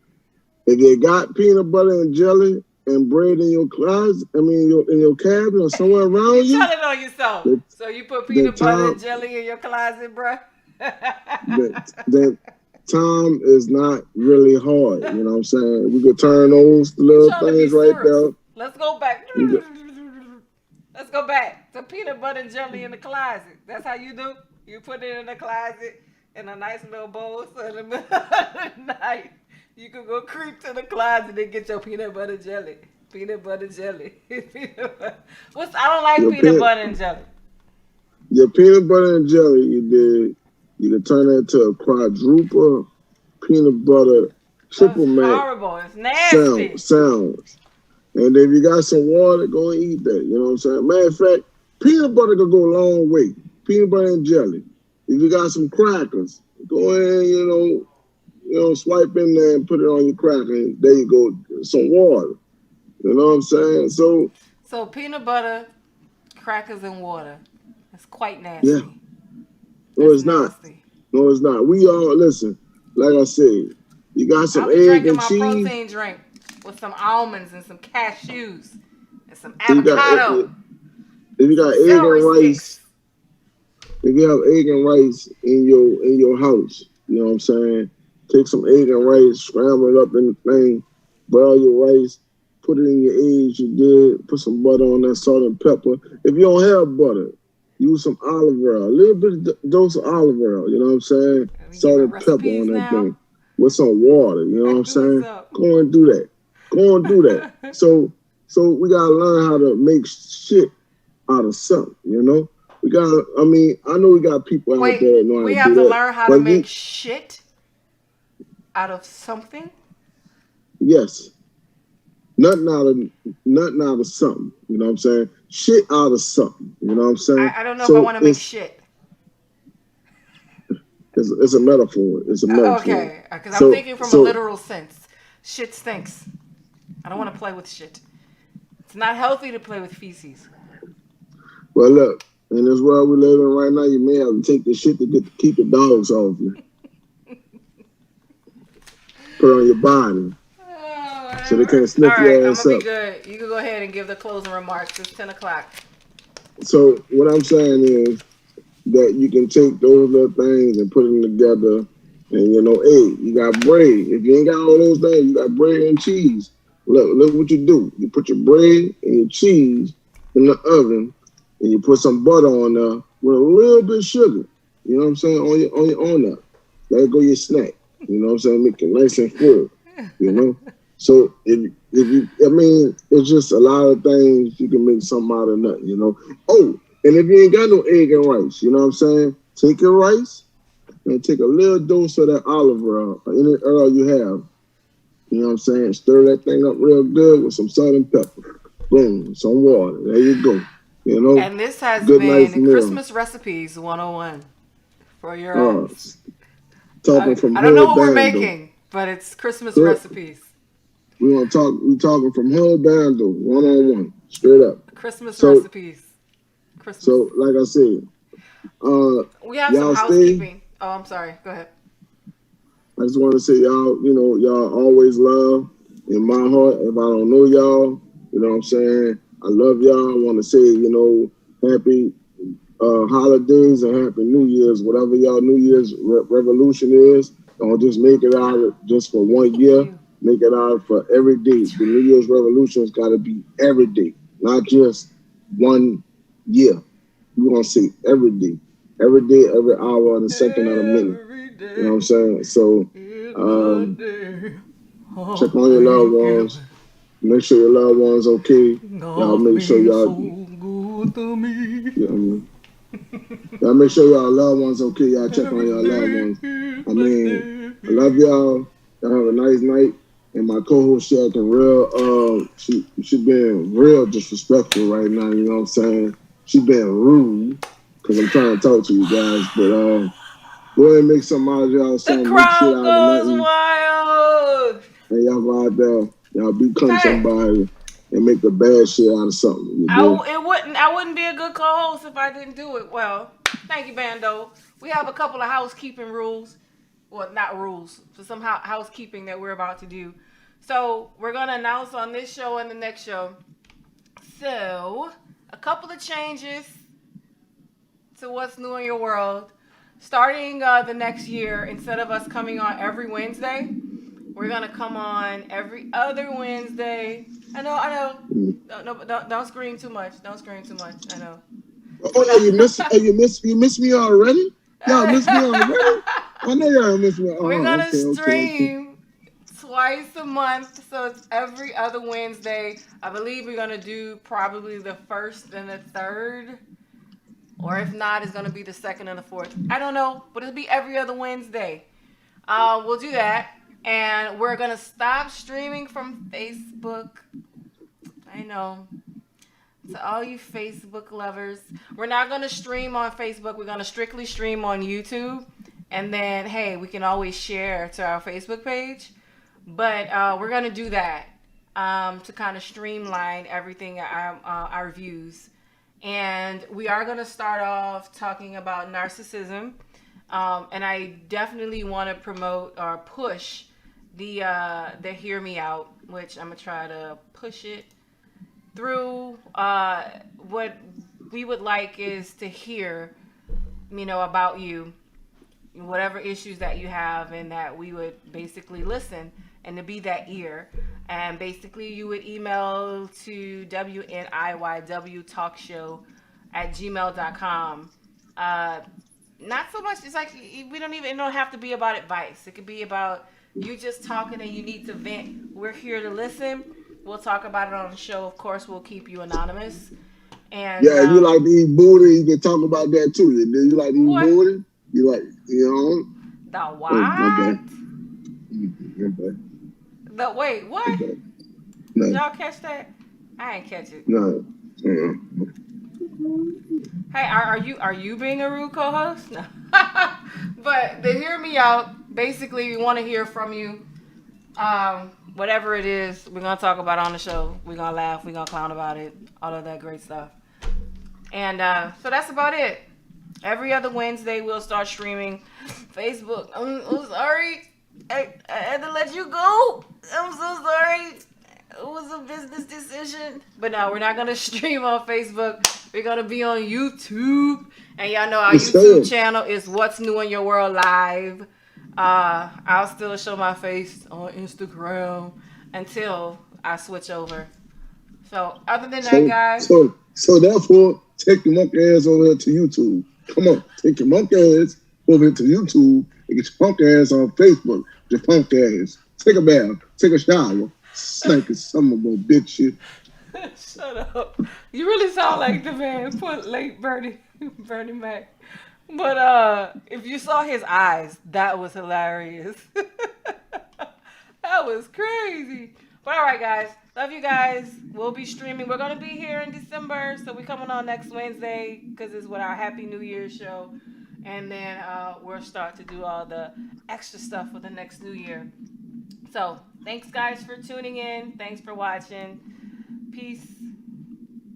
If you got peanut butter and jelly and bread in your closet, I mean, in your cabinet or somewhere You around you, telling on yourself. the, So you put the peanut butter and time jelly in your closet, bruh? that time is not really hard. You know what I'm saying? We could turn those You little trying to be things right serious. there. Let's go back. We could, Let's go back to peanut butter and jelly in the closet. That's how you do? You put it in the closet in a nice little bowl so in the middle of the night you can go creep to the closet and get your peanut butter jelly. Peanut butter jelly. I don't like your peanut peanut, butter and jelly. your peanut butter and jelly, you can turn that into a quadruple peanut butter That's triple mac horrible. It's nasty. sounds. And if you got some water, go and eat that. You know what I'm saying? Matter of fact, peanut butter could go a long way. Peanut butter and jelly. If you got some crackers, go in, swipe in there and put it on your cracker. And there you go, some water. You know what I'm saying? So peanut butter, crackers, and water. It's quite Yeah. nasty. No, That's it's not. nasty. No, it's not. We all listen. Like I said, you got some I'll be egg drinking and my cheese. protein drink with some almonds and some cashews and some If you got avocado, if you some got egg celery and rice, sticks. if you have egg and rice in your house, you know what I'm saying? Take some egg and rice, scramble it up in the thing, boil your rice, put it in your eggs you did, put some butter on that, salt and pepper. If you don't have butter, use some olive oil, a little bit of dose of olive oil, you know what I'm saying? Are we Salt giving and pepper on recipes that now? thing with some water, you know what I'm What's saying? up? Go and do that. Go and do that. So we gotta learn how to make shit out of something, you know? I know we got people out Wait, there that know how we to do have to that, learn how to but make shit out of something? yes, nothing out of something, you know what I'm saying? Shit out of something, you know what I'm saying? I don't know if I So want to make shit. it's a metaphor. It's a metaphor. Okay, because I'm So thinking from a so literal sense. Shit stinks. I don't want to play with shit. It's not healthy to play with feces. well look, in this world we live in right now, you may have to take the shit to keep the dogs off you. Put it on your body. Oh, So they whatever. can't All sniff right, your I'm ass gonna be up. good. You can go ahead and give the closing remarks. It's 10 o'clock. So what I'm saying is that you can take those little things and put them together. And hey, you got bread. If you ain't got all those things, you got bread and cheese. Look what you do. You put your bread and your cheese in the oven, and you put some butter on there with a little bit of sugar. You know what I'm saying? On there. Let go your snack. You know what I'm saying? Make it nice and full. You know. So it's just a lot of things you can make something out of nothing. You know. Oh, and if you ain't got no egg and rice, you know what I'm saying? Take your rice and take a little dose of that olive oil or any oil you have. You know what I'm saying? Stir that thing up real good with some salt and pepper. Boom, some water. There you go. You know, And this has good nice been meal. Christmas Recipes 101 for your eyes. Talking from I don't know her what we're bando. making, but it's Christmas recipes. We talking from her bando, 1-on-1, straight up. Christmas So recipes. Christmas. so like I said, We have some y'all stay. housekeeping. Oh, I'm sorry. Go ahead. I just want to say y'all always love in my heart. If I don't know y'all, you know what I'm saying? I love y'all. I want to say, happy holidays and happy New Year's, whatever y'all New Year's revolution is. Don't just make it out just for one Thank year. you. Make it out for every day. The New Year's revolution's got to be every day, not just one year. We're going to say every day, every hour, and a second, and a minute. Every You know what I'm day saying? So is the day check of on your loved ones. Thanksgiving. Make sure your loved ones okay. Y'all God make sure been so y'all, good to me. you know what I mean? Y'all make sure y'all loved ones okay. Y'all check on Every your loved day ones. is I the mean, I love day. y'all. Y'all have a nice night. And my co-host, she acting real, she being real disrespectful right now, you know what I'm saying? She being rude because I'm trying to talk to you guys. But go ahead and make something out of y'all, The something, make shit crowd out of goes nothing. wild. And y'all go out there, y'all become Say it. somebody and make the bad shit out of something. You do? I wouldn't be a good co-host if I didn't do it well. Thank you, Bando. We have a couple of housekeeping rules. Well, not rules, for some housekeeping that we're about to do. So we're gonna announce on this show and the next show. So a couple of changes to what's new in your world. Starting the next year, instead of us coming on every Wednesday, we're gonna come on every other Wednesday. I know. Don't scream too much. Don't scream too much. I know. Oh, you miss me already? Y'all miss me already? I know y'all miss me. We're gonna stream twice a month, so it's every other Wednesday. I believe we're gonna do probably the first and the third, or if not, it's gonna be the second and the fourth. I don't know, but it'll be every other Wednesday. We'll do that, and we're gonna stop streaming from Facebook. I know. To all you Facebook lovers, we're not gonna stream on Facebook. We're gonna strictly stream on YouTube, and then hey, we can always share to our Facebook page. But we're gonna do that to kind of streamline everything, our views. And we are gonna start off talking about narcissism. And I definitely want to promote or push the Hear Me Out, which I'm gonna try to push it through. What we would like is to hear, about you, whatever issues that you have, and that we would basically listen and to be that ear. And basically you would email to wniywtalkshow@gmail.com. Not so much, it's like it don't have to be about advice. It could be about you just talking and you need to vent. We're here to listen. We'll talk about it on the show. Of course, we'll keep you anonymous. And yeah, if you like to eat booty, you can talk about that too. Do you like to eat booty? You like, The what? Okay. The wait, what? Okay. No. Did y'all catch that? I ain't catch it. No. Hey, are you being a rude co-host? No. But to Hear Me Out, basically we want to hear from you. Whatever it is, we're gonna talk about on the show. We're gonna laugh, we're gonna clown about it, all of that great stuff. And so that's about it. Every other Wednesday we'll start streaming Facebook. I'm sorry. I had to let you go. I'm so sorry. It was a business decision. But no, we're not going to stream on Facebook. We're going to be on YouTube. And y'all know our YouTube channel is What's New in Your World Live. I'll still show my face on Instagram until I switch over. So other than that, guys. So therefore, take your monkey ass over here to YouTube. Come on, take your monkey ass over here to YouTube and get your punk ass on Facebook. Your punk ass. Take a bath. Take a shower. Stinking some of a bitch shit. Shut up. You really sound like the man. Put late Bernie Mac. But if you saw his eyes, that was hilarious. That was crazy. But all right, guys. Love you guys. We'll be streaming. We're going to be here in December. So we're coming on next Wednesday because it's with our Happy New Year show. And then we'll start to do all the extra stuff for the next new year. So thanks, guys, for tuning in. Thanks for watching. Peace.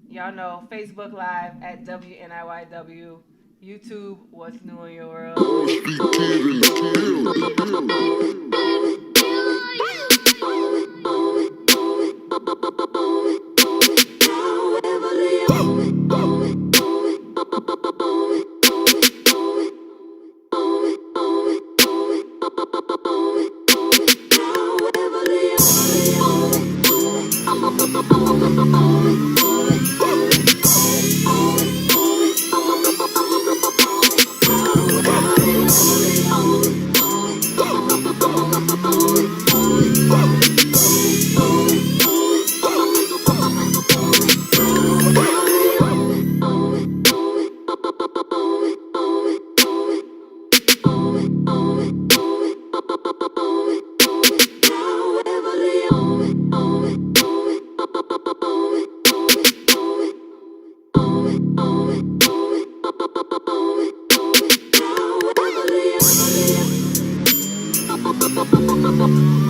Y'all know Facebook Live at WNIYW. YouTube, What's New in Your World. However